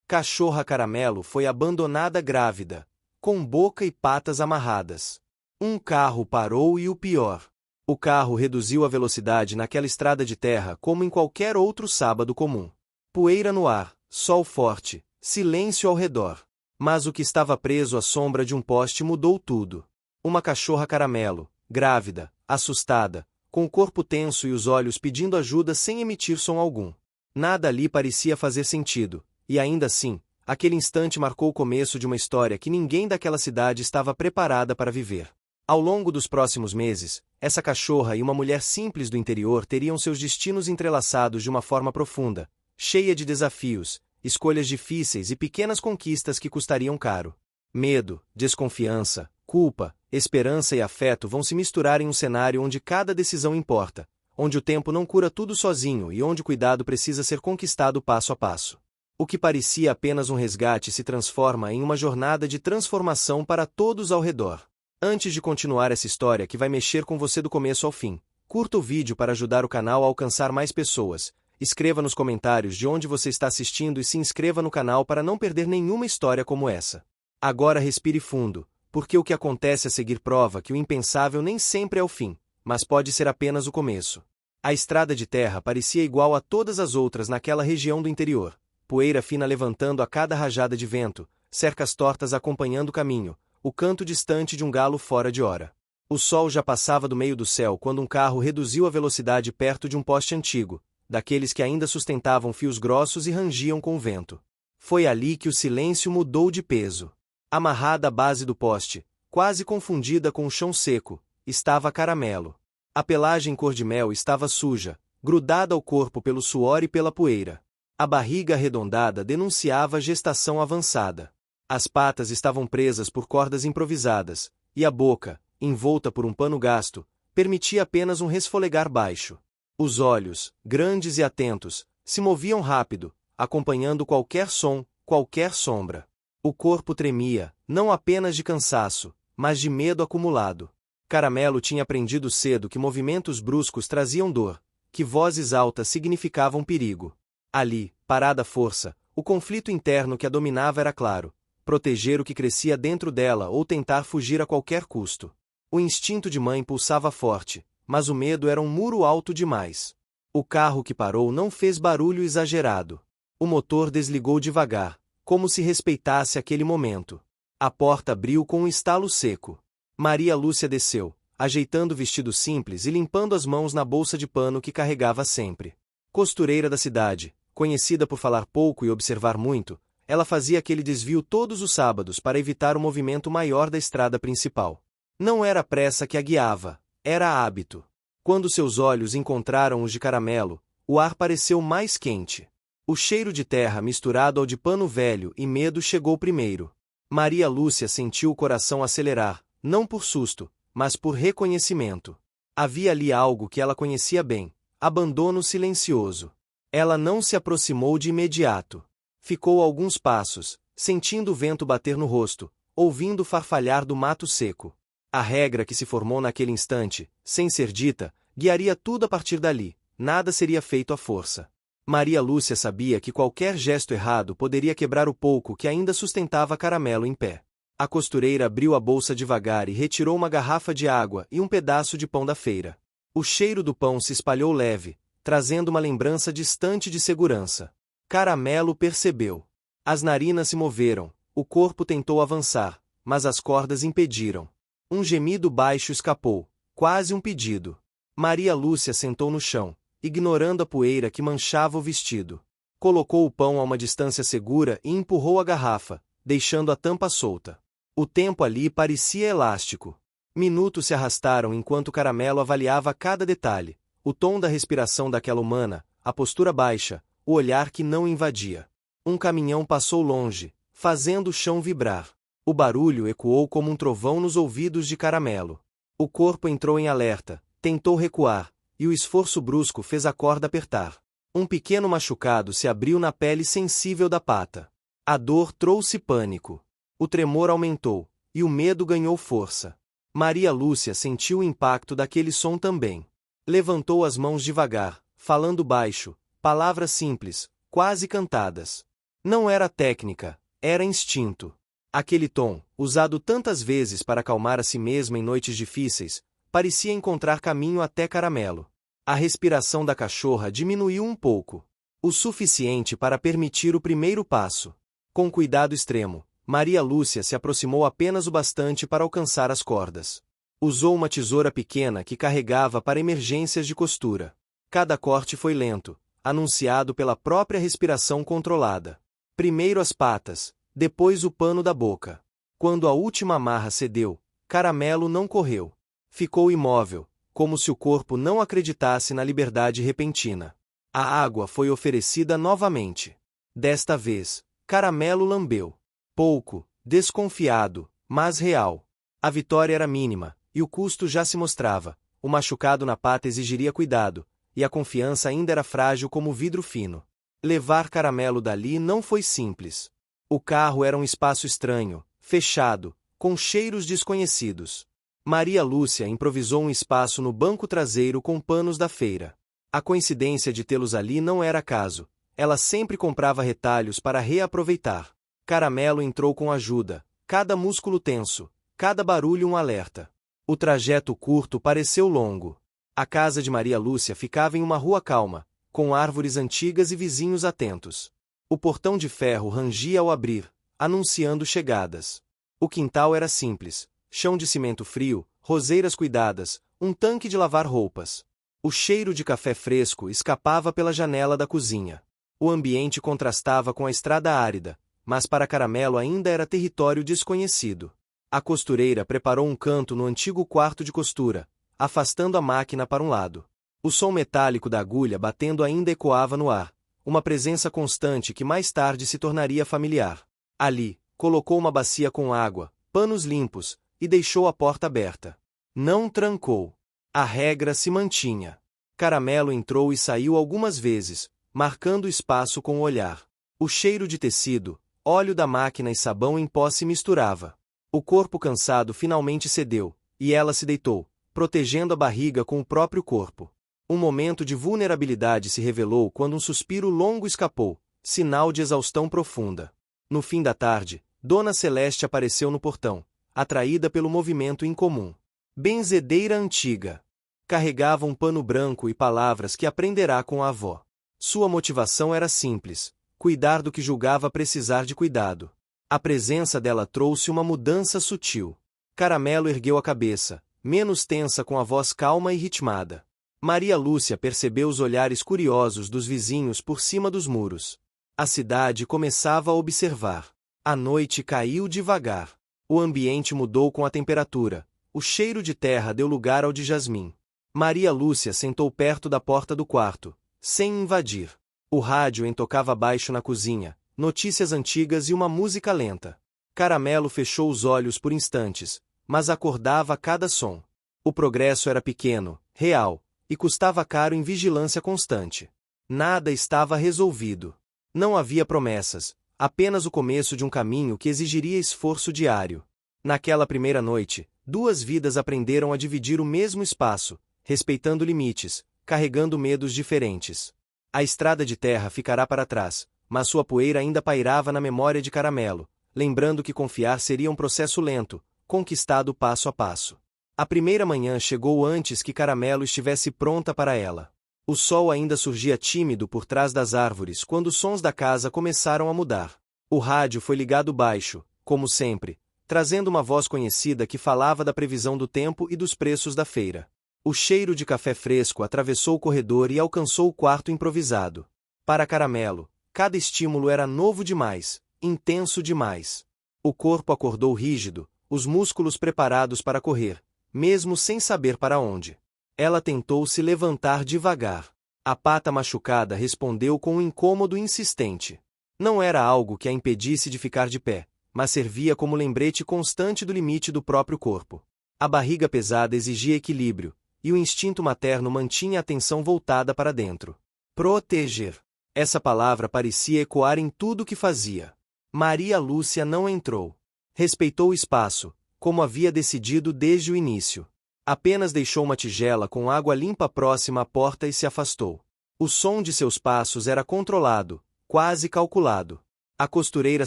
Cachorra Caramelo foi abandonada grávida, com boca e patas amarradas. Um carro parou e o pior. O carro reduziu a velocidade naquela estrada de terra como em qualquer outro sábado comum. Poeira no ar, sol forte, silêncio ao redor. Mas o que estava preso à sombra de um poste mudou tudo. Uma cachorra caramelo, grávida, assustada, com o corpo tenso e os olhos pedindo ajuda sem emitir som algum. Nada ali parecia fazer sentido, e ainda assim, aquele instante marcou o começo de uma história que ninguém daquela cidade estava preparada para viver. Ao longo dos próximos meses, essa cachorra e uma mulher simples do interior teriam seus destinos entrelaçados de uma forma profunda, cheia de desafios, escolhas difíceis e pequenas conquistas que custariam caro. Medo, desconfiança, culpa, esperança e afeto vão se misturar em um cenário onde cada decisão importa, onde o tempo não cura tudo sozinho e onde o cuidado precisa ser conquistado passo a passo. O que parecia apenas um resgate se transforma em uma jornada de transformação para todos ao redor. Antes de continuar essa história que vai mexer com você do começo ao fim, curta o vídeo para ajudar o canal a alcançar mais pessoas, escreva nos comentários de onde você está assistindo e se inscreva no canal para não perder nenhuma história como essa. Agora respire fundo, porque o que acontece a seguir prova que o impensável nem sempre é o fim, mas pode ser apenas o começo. A estrada de terra parecia igual a todas as outras naquela região do interior, poeira fina levantando a cada rajada de vento, cercas tortas acompanhando o caminho, o canto distante de um galo fora de hora. O sol já passava do meio do céu quando um carro reduziu a velocidade perto de um poste antigo, daqueles que ainda sustentavam fios grossos e rangiam com o vento. Foi ali que o silêncio mudou de peso. Amarrada à base do poste, quase confundida com o chão seco, estava Caramelo. A pelagem cor de mel estava suja, grudada ao corpo pelo suor e pela poeira. A barriga arredondada denunciava gestação avançada. As patas estavam presas por cordas improvisadas, e a boca, envolta por um pano gasto, permitia apenas um resfolegar baixo. Os olhos, grandes e atentos, se moviam rápido, acompanhando qualquer som, qualquer sombra. O corpo tremia, não apenas de cansaço, mas de medo acumulado. Caramelo tinha aprendido cedo que movimentos bruscos traziam dor, que vozes altas significavam perigo. Ali, parada à força, o conflito interno que a dominava era claro: proteger o que crescia dentro dela ou tentar fugir a qualquer custo. O instinto de mãe pulsava forte, mas o medo era um muro alto demais. O carro que parou não fez barulho exagerado. O motor desligou devagar, como se respeitasse aquele momento. A porta abriu com um estalo seco. Maria Lúcia desceu, ajeitando o vestido simples e limpando as mãos na bolsa de pano que carregava sempre. Costureira da cidade, conhecida por falar pouco e observar muito, ela fazia aquele desvio todos os sábados para evitar o movimento maior da estrada principal. Não era a pressa que a guiava, era hábito. Quando seus olhos encontraram os de Caramelo, o ar pareceu mais quente. O cheiro de terra misturado ao de pano velho e medo chegou primeiro. Maria Lúcia sentiu o coração acelerar, não por susto, mas por reconhecimento. Havia ali algo que ela conhecia bem: abandono silencioso. Ela não se aproximou de imediato. Ficou a alguns passos, sentindo o vento bater no rosto, ouvindo o farfalhar do mato seco. A regra que se formou naquele instante, sem ser dita, guiaria tudo a partir dali: nada seria feito à força. Maria Lúcia sabia que qualquer gesto errado poderia quebrar o pouco que ainda sustentava Caramelo em pé. A costureira abriu a bolsa devagar e retirou uma garrafa de água e um pedaço de pão da feira. O cheiro do pão se espalhou leve, trazendo uma lembrança distante de segurança. Caramelo percebeu. As narinas se moveram, o corpo tentou avançar, mas as cordas impediram. Um gemido baixo escapou, quase um pedido. Maria Lúcia sentou no chão, ignorando a poeira que manchava o vestido. Colocou o pão a uma distância segura e empurrou a garrafa, deixando a tampa solta. O tempo ali parecia elástico. Minutos se arrastaram enquanto Caramelo avaliava cada detalhe: o tom da respiração daquela humana, a postura baixa, o olhar que não invadia. Um caminhão passou longe, fazendo o chão vibrar. O barulho ecoou como um trovão nos ouvidos de Caramelo. O corpo entrou em alerta, tentou recuar, e o esforço brusco fez a corda apertar. Um pequeno machucado se abriu na pele sensível da pata. A dor trouxe pânico. O tremor aumentou, e o medo ganhou força. Maria Lúcia sentiu o impacto daquele som também. Levantou as mãos devagar, falando baixo, palavras simples, quase cantadas. Não era técnica, era instinto. Aquele tom, usado tantas vezes para acalmar a si mesma em noites difíceis, parecia encontrar caminho até Caramelo. A respiração da cachorra diminuiu um pouco. O suficiente para permitir o primeiro passo. Com cuidado extremo, Maria Lúcia se aproximou apenas o bastante para alcançar as cordas. Usou uma tesoura pequena que carregava para emergências de costura. Cada corte foi lento, anunciado pela própria respiração controlada. Primeiro as patas, depois o pano da boca. Quando a última amarra cedeu, Caramelo não correu. Ficou imóvel, como se o corpo não acreditasse na liberdade repentina. A água foi oferecida novamente. Desta vez, Caramelo lambeu. Pouco, desconfiado, mas real. A vitória era mínima, e o custo já se mostrava. O machucado na pata exigiria cuidado, e a confiança ainda era frágil como vidro fino. Levar Caramelo dali não foi simples. O carro era um espaço estranho, fechado, com cheiros desconhecidos. Maria Lúcia improvisou um espaço no banco traseiro com panos da feira. A coincidência de tê-los ali não era acaso. Ela sempre comprava retalhos para reaproveitar. Caramelo entrou com ajuda, cada músculo tenso, cada barulho um alerta. O trajeto curto pareceu longo. A casa de Maria Lúcia ficava em uma rua calma, com árvores antigas e vizinhos atentos. O portão de ferro rangia ao abrir, anunciando chegadas. O quintal era simples. Chão de cimento frio, roseiras cuidadas, um tanque de lavar roupas. O cheiro de café fresco escapava pela janela da cozinha. O ambiente contrastava com a estrada árida, mas para Caramelo ainda era território desconhecido. A costureira preparou um canto no antigo quarto de costura, afastando a máquina para um lado. O som metálico da agulha batendo ainda ecoava no ar, uma presença constante que mais tarde se tornaria familiar. Ali, colocou uma bacia com água, panos limpos, e deixou a porta aberta. Não trancou. A regra se mantinha. Caramelo entrou e saiu algumas vezes, marcando o espaço com o olhar. O cheiro de tecido, óleo da máquina e sabão em pó se misturava. O corpo cansado finalmente cedeu, e ela se deitou, protegendo a barriga com o próprio corpo. Um momento de vulnerabilidade se revelou quando um suspiro longo escapou, sinal de exaustão profunda. No fim da tarde, Dona Celeste apareceu no portão, atraída pelo movimento incomum. Benzedeira antiga. Carregava um pano branco e palavras que aprenderá com a avó. Sua motivação era simples: cuidar do que julgava precisar de cuidado. A presença dela trouxe uma mudança sutil. Caramelo ergueu a cabeça, menos tensa com a voz calma e ritmada. Maria Lúcia percebeu os olhares curiosos dos vizinhos por cima dos muros. A cidade começava a observar. A noite caiu devagar. O ambiente mudou com a temperatura. O cheiro de terra deu lugar ao de jasmim. Maria Lúcia sentou perto da porta do quarto, sem invadir. O rádio entocava baixo na cozinha, notícias antigas e uma música lenta. Caramelo fechou os olhos por instantes, mas acordava a cada som. O progresso era pequeno, real, e custava caro em vigilância constante. Nada estava resolvido. Não havia promessas, apenas o começo de um caminho que exigiria esforço diário. Naquela primeira noite, duas vidas aprenderam a dividir o mesmo espaço, respeitando limites, carregando medos diferentes. A estrada de terra ficará para trás, mas sua poeira ainda pairava na memória de Caramelo, lembrando que confiar seria um processo lento, conquistado passo a passo. A primeira manhã chegou antes que Caramelo estivesse pronta para ela. O sol ainda surgia tímido por trás das árvores quando os sons da casa começaram a mudar. O rádio foi ligado baixo, como sempre, trazendo uma voz conhecida que falava da previsão do tempo e dos preços da feira. O cheiro de café fresco atravessou o corredor e alcançou o quarto improvisado. Para Caramelo, cada estímulo era novo demais, intenso demais. O corpo acordou rígido, os músculos preparados para correr, mesmo sem saber para onde. Ela tentou se levantar devagar. A pata machucada respondeu com um incômodo insistente. Não era algo que a impedisse de ficar de pé, mas servia como lembrete constante do limite do próprio corpo. A barriga pesada exigia equilíbrio, e o instinto materno mantinha a atenção voltada para dentro. Proteger. Essa palavra parecia ecoar em tudo o que fazia. Maria Lúcia não entrou. Respeitou o espaço, como havia decidido desde o início. Apenas deixou uma tigela com água limpa próxima à porta e se afastou. O som de seus passos era controlado, quase calculado. A costureira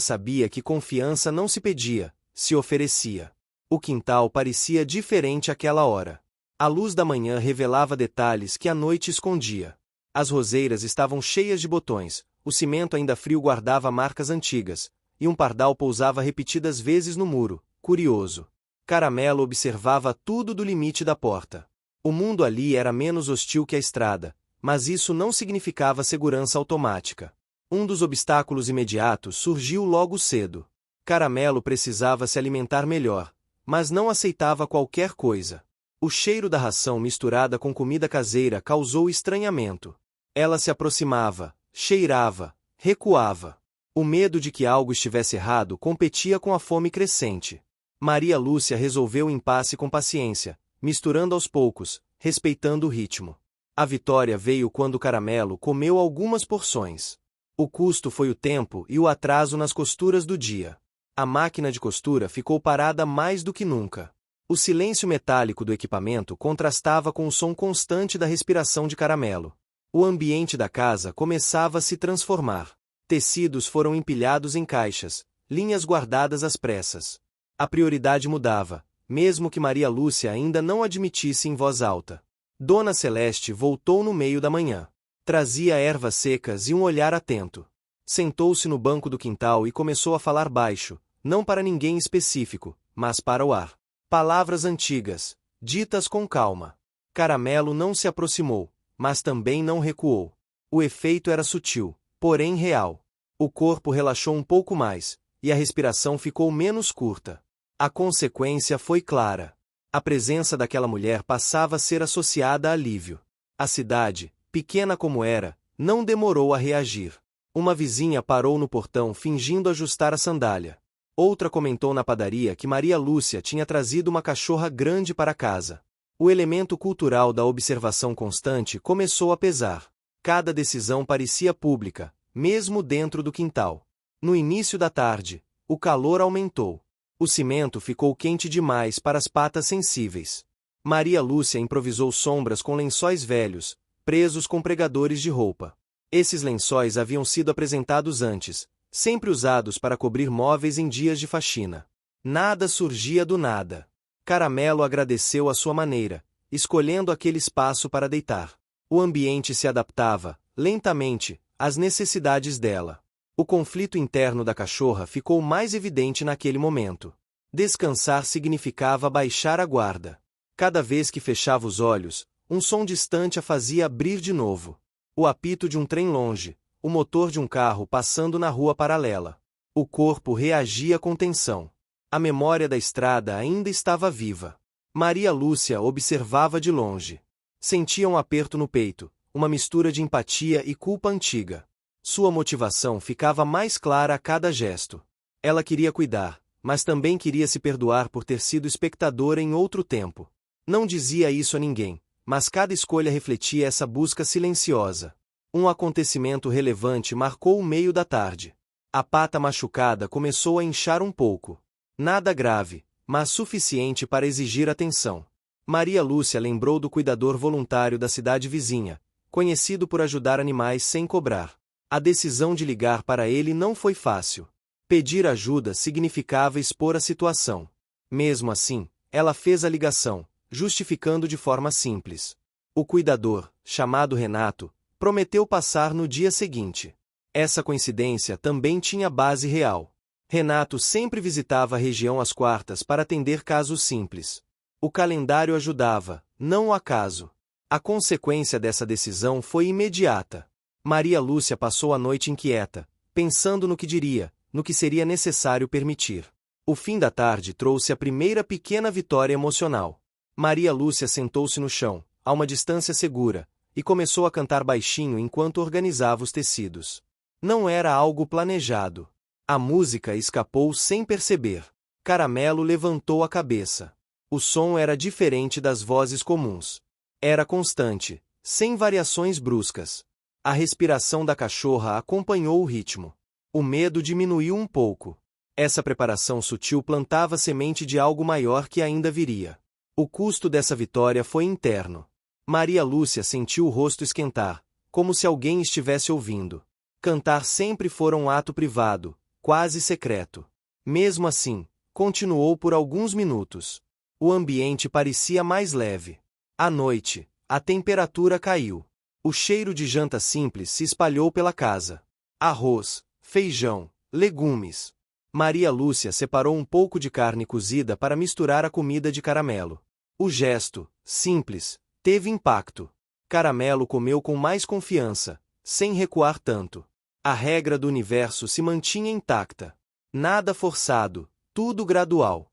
sabia que confiança não se pedia, se oferecia. O quintal parecia diferente àquela hora. A luz da manhã revelava detalhes que a noite escondia. As roseiras estavam cheias de botões, o cimento ainda frio guardava marcas antigas, e um pardal pousava repetidas vezes no muro, curioso. Caramelo observava tudo do limite da porta. O mundo ali era menos hostil que a estrada, mas isso não significava segurança automática. Um dos obstáculos imediatos surgiu logo cedo. Caramelo precisava se alimentar melhor, mas não aceitava qualquer coisa. O cheiro da ração misturada com comida caseira causou estranhamento. Ela se aproximava, cheirava, recuava. O medo de que algo estivesse errado competia com a fome crescente. Maria Lúcia resolveu o impasse com paciência, misturando aos poucos, respeitando o ritmo. A vitória veio quando Caramelo comeu algumas porções. O custo foi o tempo e o atraso nas costuras do dia. A máquina de costura ficou parada mais do que nunca. O silêncio metálico do equipamento contrastava com o som constante da respiração de Caramelo. O ambiente da casa começava a se transformar. Tecidos foram empilhados em caixas, linhas guardadas às pressas. A prioridade mudava, mesmo que Maria Lúcia ainda não admitisse em voz alta. Dona Celeste voltou no meio da manhã. Trazia ervas secas e um olhar atento. Sentou-se no banco do quintal e começou a falar baixo, não para ninguém específico, mas para o ar. Palavras antigas, ditas com calma. Caramelo não se aproximou, mas também não recuou. O efeito era sutil, porém real. O corpo relaxou um pouco mais, e a respiração ficou menos curta. A consequência foi clara. A presença daquela mulher passava a ser associada a alívio. A cidade, pequena como era, não demorou a reagir. Uma vizinha parou no portão fingindo ajustar a sandália. Outra comentou na padaria que Maria Lúcia tinha trazido uma cachorra grande para casa. O elemento cultural da observação constante começou a pesar. Cada decisão parecia pública, mesmo dentro do quintal. No início da tarde, o calor aumentou. O cimento ficou quente demais para as patas sensíveis. Maria Lúcia improvisou sombras com lençóis velhos, presos com pregadores de roupa. Esses lençóis haviam sido apresentados antes, sempre usados para cobrir móveis em dias de faxina. Nada surgia do nada. Caramelo agradeceu à sua maneira, escolhendo aquele espaço para deitar. O ambiente se adaptava, lentamente, às necessidades dela. O conflito interno da cachorra ficou mais evidente naquele momento. Descansar significava baixar a guarda. Cada vez que fechava os olhos, um som distante a fazia abrir de novo. O apito de um trem longe, o motor de um carro passando na rua paralela. O corpo reagia com tensão. A memória da estrada ainda estava viva. Maria Lúcia observava de longe. Sentia um aperto no peito, uma mistura de empatia e culpa antiga. Sua motivação ficava mais clara a cada gesto. Ela queria cuidar, mas também queria se perdoar por ter sido espectadora em outro tempo. Não dizia isso a ninguém, mas cada escolha refletia essa busca silenciosa. Um acontecimento relevante marcou o meio da tarde. A pata machucada começou a inchar um pouco. Nada grave, mas suficiente para exigir atenção. Maria Lúcia lembrou do cuidador voluntário da cidade vizinha, conhecido por ajudar animais sem cobrar. A decisão de ligar para ele não foi fácil. Pedir ajuda significava expor a situação. Mesmo assim, ela fez a ligação, justificando de forma simples. O cuidador, chamado Renato, prometeu passar no dia seguinte. Essa coincidência também tinha base real. Renato sempre visitava a região às quartas para atender casos simples. O calendário ajudava, não o acaso. A consequência dessa decisão foi imediata. Maria Lúcia passou a noite inquieta, pensando no que diria, no que seria necessário permitir. O fim da tarde trouxe a primeira pequena vitória emocional. Maria Lúcia sentou-se no chão, a uma distância segura, e começou a cantar baixinho enquanto organizava os tecidos. Não era algo planejado. A música escapou sem perceber. Caramelo levantou a cabeça. O som era diferente das vozes comuns. Era constante, sem variações bruscas. A respiração da cachorra acompanhou o ritmo. O medo diminuiu um pouco. Essa preparação sutil plantava a semente de algo maior que ainda viria. O custo dessa vitória foi interno. Maria Lúcia sentiu o rosto esquentar, como se alguém estivesse ouvindo. Cantar sempre fora um ato privado, quase secreto. Mesmo assim, continuou por alguns minutos. O ambiente parecia mais leve. À noite, a temperatura caiu. O cheiro de janta simples se espalhou pela casa. Arroz, feijão, legumes. Maria Lúcia separou um pouco de carne cozida para misturar a comida de Caramelo. O gesto, simples, teve impacto. Caramelo comeu com mais confiança, sem recuar tanto. A regra do universo se mantinha intacta. Nada forçado, tudo gradual.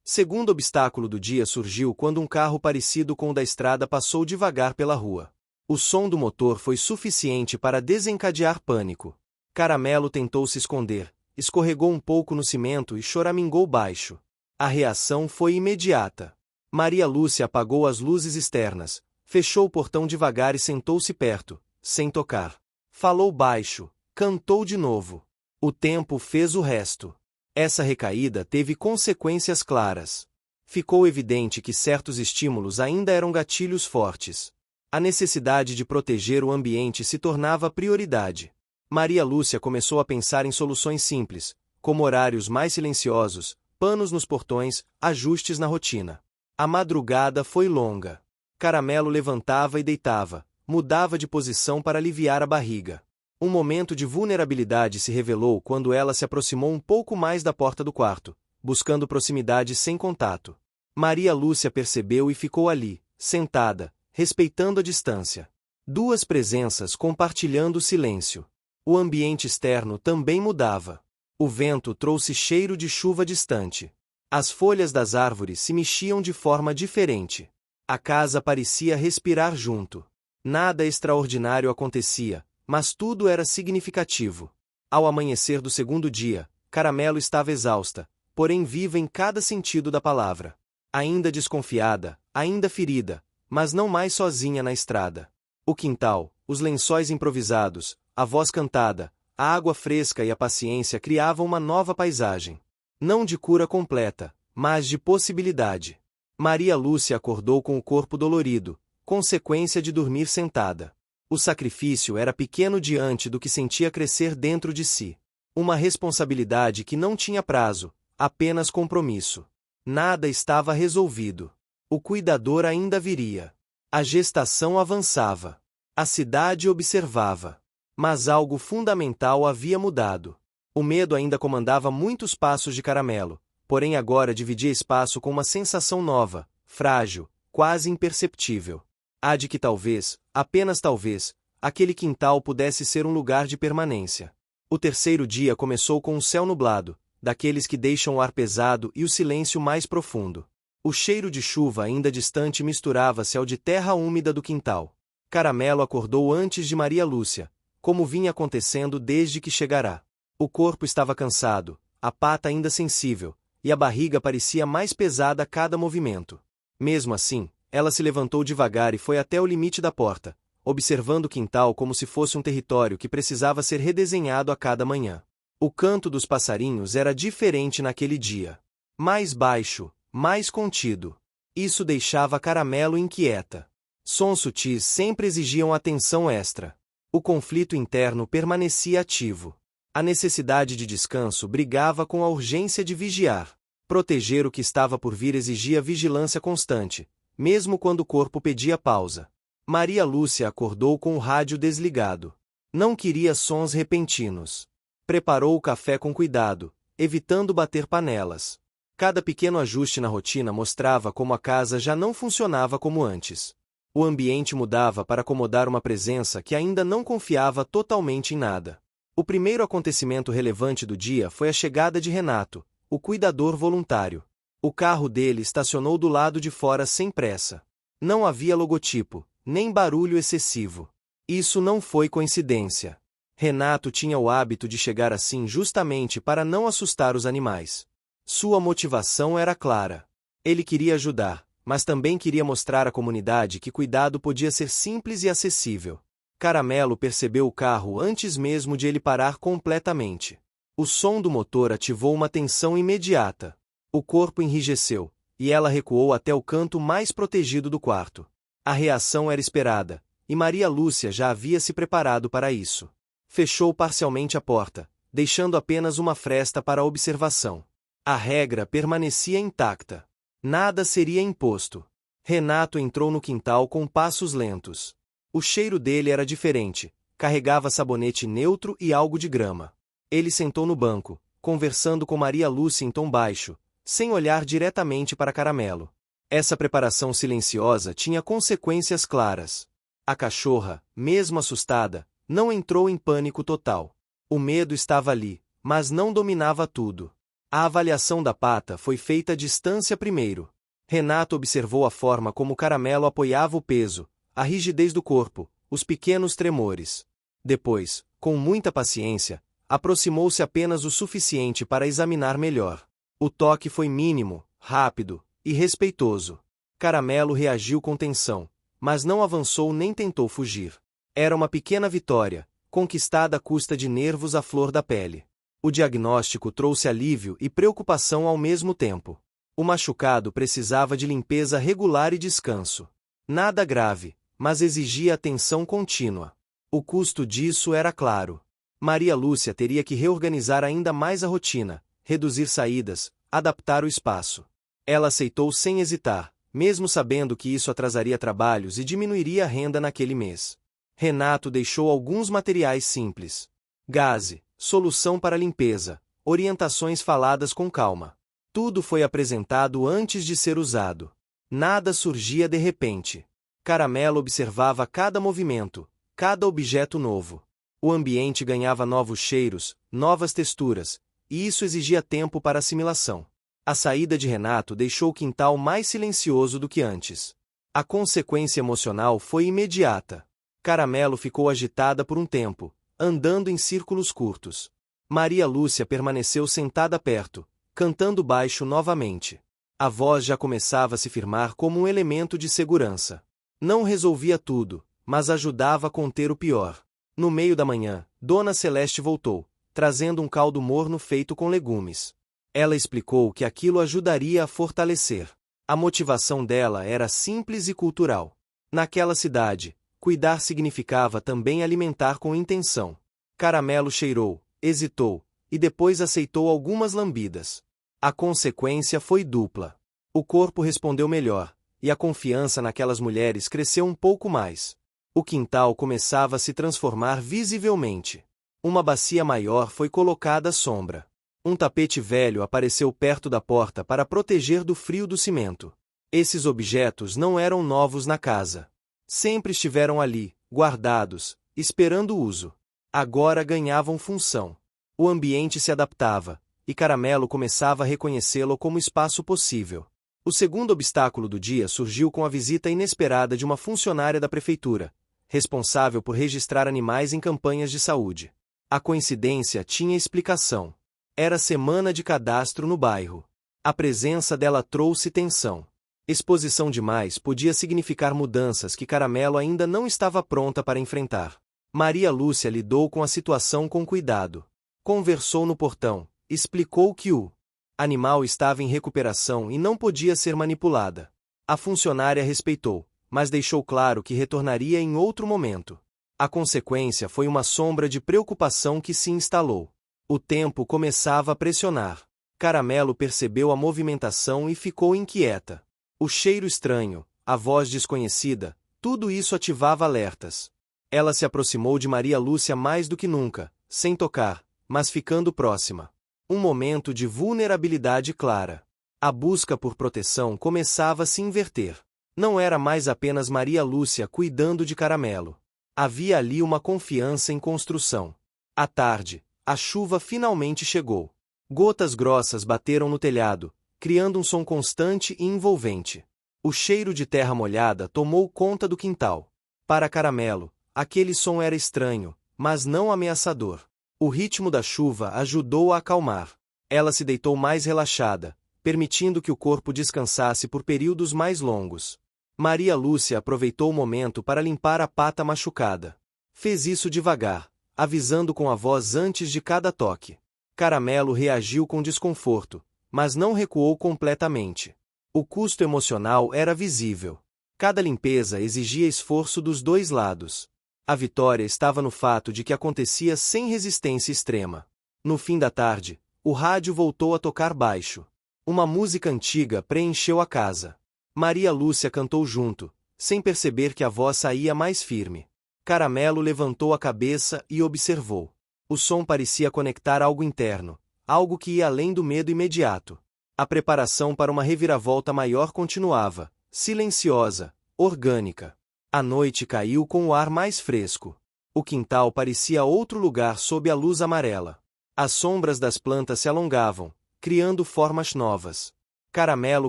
Segundo obstáculo do dia surgiu quando um carro parecido com o da estrada passou devagar pela rua. O som do motor foi suficiente para desencadear pânico. Caramelo tentou se esconder, escorregou um pouco no cimento e choramingou baixo. A reação foi imediata. Maria Lúcia apagou as luzes externas, fechou o portão devagar e sentou-se perto, sem tocar. Falou baixo, cantou de novo. O tempo fez o resto. Essa recaída teve consequências claras. Ficou evidente que certos estímulos ainda eram gatilhos fortes. A necessidade de proteger o ambiente se tornava prioridade. Maria Lúcia começou a pensar em soluções simples, como horários mais silenciosos, panos nos portões, ajustes na rotina. A madrugada foi longa. Caramelo levantava e deitava, mudava de posição para aliviar a barriga. Um momento de vulnerabilidade se revelou quando ela se aproximou um pouco mais da porta do quarto, buscando proximidade sem contato. Maria Lúcia percebeu e ficou ali, sentada, respeitando a distância. Duas presenças compartilhando o silêncio. O ambiente externo também mudava. O vento trouxe cheiro de chuva distante. As folhas das árvores se mexiam de forma diferente. A casa parecia respirar junto. Nada extraordinário acontecia, mas tudo era significativo. Ao amanhecer do segundo dia, Caramelo estava exausta, porém viva em cada sentido da palavra. Ainda desconfiada, ainda ferida, mas não mais sozinha na estrada. O quintal, os lençóis improvisados, a voz cantada, a água fresca e a paciência criavam uma nova paisagem. Não de cura completa, mas de possibilidade. Maria Lúcia acordou com o corpo dolorido, consequência de dormir sentada. O sacrifício era pequeno diante do que sentia crescer dentro de si. Uma responsabilidade que não tinha prazo, apenas compromisso. Nada estava resolvido. O cuidador ainda viria. A gestação avançava. A cidade observava. Mas algo fundamental havia mudado. O medo ainda comandava muitos passos de Caramelo, porém agora dividia espaço com uma sensação nova, frágil, quase imperceptível. A de que talvez, apenas talvez, aquele quintal pudesse ser um lugar de permanência. O terceiro dia começou com um céu nublado, daqueles que deixam o ar pesado e o silêncio mais profundo. O cheiro de chuva ainda distante misturava-se ao de terra úmida do quintal. Caramelo acordou antes de Maria Lúcia, como vinha acontecendo desde que chegará. O corpo estava cansado, a pata ainda sensível, e a barriga parecia mais pesada a cada movimento. Mesmo assim, ela se levantou devagar e foi até o limite da porta, observando o quintal como se fosse um território que precisava ser redesenhado a cada manhã. O canto dos passarinhos era diferente naquele dia. Mais baixo, mais contido. Isso deixava Caramelo inquieta. Sons sutis sempre exigiam atenção extra. O conflito interno permanecia ativo. A necessidade de descanso brigava com a urgência de vigiar. Proteger o que estava por vir exigia vigilância constante, mesmo quando o corpo pedia pausa. Maria Lúcia acordou com o rádio desligado. Não queria sons repentinos. Preparou o café com cuidado, evitando bater panelas. Cada pequeno ajuste na rotina mostrava como a casa já não funcionava como antes. O ambiente mudava para acomodar uma presença que ainda não confiava totalmente em nada. O primeiro acontecimento relevante do dia foi a chegada de Renato, o cuidador voluntário. O carro dele estacionou do lado de fora sem pressa. Não havia logotipo, nem barulho excessivo. Isso não foi coincidência. Renato tinha o hábito de chegar assim justamente para não assustar os animais. Sua motivação era clara. Ele queria ajudar, mas também queria mostrar à comunidade que cuidado podia ser simples e acessível. Caramelo percebeu o carro antes mesmo de ele parar completamente. O som do motor ativou uma tensão imediata. O corpo enrijeceu, e ela recuou até o canto mais protegido do quarto. A reação era esperada, e Maria Lúcia já havia se preparado para isso. Fechou parcialmente a porta, deixando apenas uma fresta para a observação. A regra permanecia intacta. Nada seria imposto. Renato entrou no quintal com passos lentos. O cheiro dele era diferente, carregava sabonete neutro e algo de grama. Ele sentou no banco, conversando com Maria Lúcia em tom baixo, sem olhar diretamente para Caramelo. Essa preparação silenciosa tinha consequências claras. A cachorra, mesmo assustada, não entrou em pânico total. O medo estava ali, mas não dominava tudo. A avaliação da pata foi feita à distância primeiro. Renato observou a forma como Caramelo apoiava o peso, a rigidez do corpo, os pequenos tremores. Depois, com muita paciência, aproximou-se apenas o suficiente para examinar melhor. O toque foi mínimo, rápido e respeitoso. Caramelo reagiu com tensão, mas não avançou nem tentou fugir. Era uma pequena vitória, conquistada à custa de nervos à flor da pele. O diagnóstico trouxe alívio e preocupação ao mesmo tempo. O machucado precisava de limpeza regular e descanso. Nada grave, mas exigia atenção contínua. O custo disso era claro. Maria Lúcia teria que reorganizar ainda mais a rotina, reduzir saídas, adaptar o espaço. Ela aceitou sem hesitar, mesmo sabendo que isso atrasaria trabalhos e diminuiria a renda naquele mês. Renato deixou alguns materiais simples. Gaze, solução para limpeza, orientações faladas com calma. Tudo foi apresentado antes de ser usado. Nada surgia de repente. Caramelo observava cada movimento, cada objeto novo. O ambiente ganhava novos cheiros, novas texturas, e isso exigia tempo para assimilação. A saída de Renato deixou o quintal mais silencioso do que antes. A consequência emocional foi imediata. Caramelo ficou agitada por um tempo, andando em círculos curtos. Maria Lúcia permaneceu sentada perto, cantando baixo novamente. A voz já começava a se firmar como um elemento de segurança. Não resolvia tudo, mas ajudava a conter o pior. No meio da manhã, Dona Celeste voltou, trazendo um caldo morno feito com legumes. Ela explicou que aquilo ajudaria a fortalecer. A motivação dela era simples e cultural. Naquela cidade, cuidar significava também alimentar com intenção. Caramelo cheirou, hesitou, e depois aceitou algumas lambidas. A consequência foi dupla. O corpo respondeu melhor, e a confiança naquelas mulheres cresceu um pouco mais. O quintal começava a se transformar visivelmente. Uma bacia maior foi colocada à sombra. Um tapete velho apareceu perto da porta para proteger do frio do cimento. Esses objetos não eram novos na casa. Sempre estiveram ali, guardados, esperando uso. Agora ganhavam função. O ambiente se adaptava, e Caramelo começava a reconhecê-lo como espaço possível. O segundo obstáculo do dia surgiu com a visita inesperada de uma funcionária da prefeitura, responsável por registrar animais em campanhas de saúde. A coincidência tinha explicação. Era semana de cadastro no bairro. A presença dela trouxe tensão. Exposição demais podia significar mudanças que Caramelo ainda não estava pronta para enfrentar. Maria Lúcia lidou com a situação com cuidado. Conversou no portão, explicou que o animal estava em recuperação e não podia ser manipulada. A funcionária respeitou, mas deixou claro que retornaria em outro momento. A consequência foi uma sombra de preocupação que se instalou. O tempo começava a pressionar. Caramelo percebeu a movimentação e ficou inquieta. O cheiro estranho, a voz desconhecida, tudo isso ativava alertas. Ela se aproximou de Maria Lúcia mais do que nunca, sem tocar, mas ficando próxima. Um momento de vulnerabilidade clara. A busca por proteção começava a se inverter. Não era mais apenas Maria Lúcia cuidando de Caramelo. Havia ali uma confiança em construção. À tarde, a chuva finalmente chegou. Gotas grossas bateram no telhado, criando um som constante e envolvente. O cheiro de terra molhada tomou conta do quintal. Para Caramelo, aquele som era estranho, mas não ameaçador. O ritmo da chuva ajudou a acalmar. Ela se deitou mais relaxada, permitindo que o corpo descansasse por períodos mais longos. Maria Lúcia aproveitou o momento para limpar a pata machucada. Fez isso devagar, avisando com a voz antes de cada toque. Caramelo reagiu com desconforto, mas não recuou completamente. O custo emocional era visível. Cada limpeza exigia esforço dos dois lados. A vitória estava no fato de que acontecia sem resistência extrema. No fim da tarde, o rádio voltou a tocar baixo. Uma música antiga preencheu a casa. Maria Lúcia cantou junto, sem perceber que a voz saía mais firme. Caramelo levantou a cabeça e observou. O som parecia conectar algo interno, algo que ia além do medo imediato. A preparação para uma reviravolta maior continuava, silenciosa, orgânica. A noite caiu com o ar mais fresco. O quintal parecia outro lugar sob a luz amarela. As sombras das plantas se alongavam, criando formas novas. Caramelo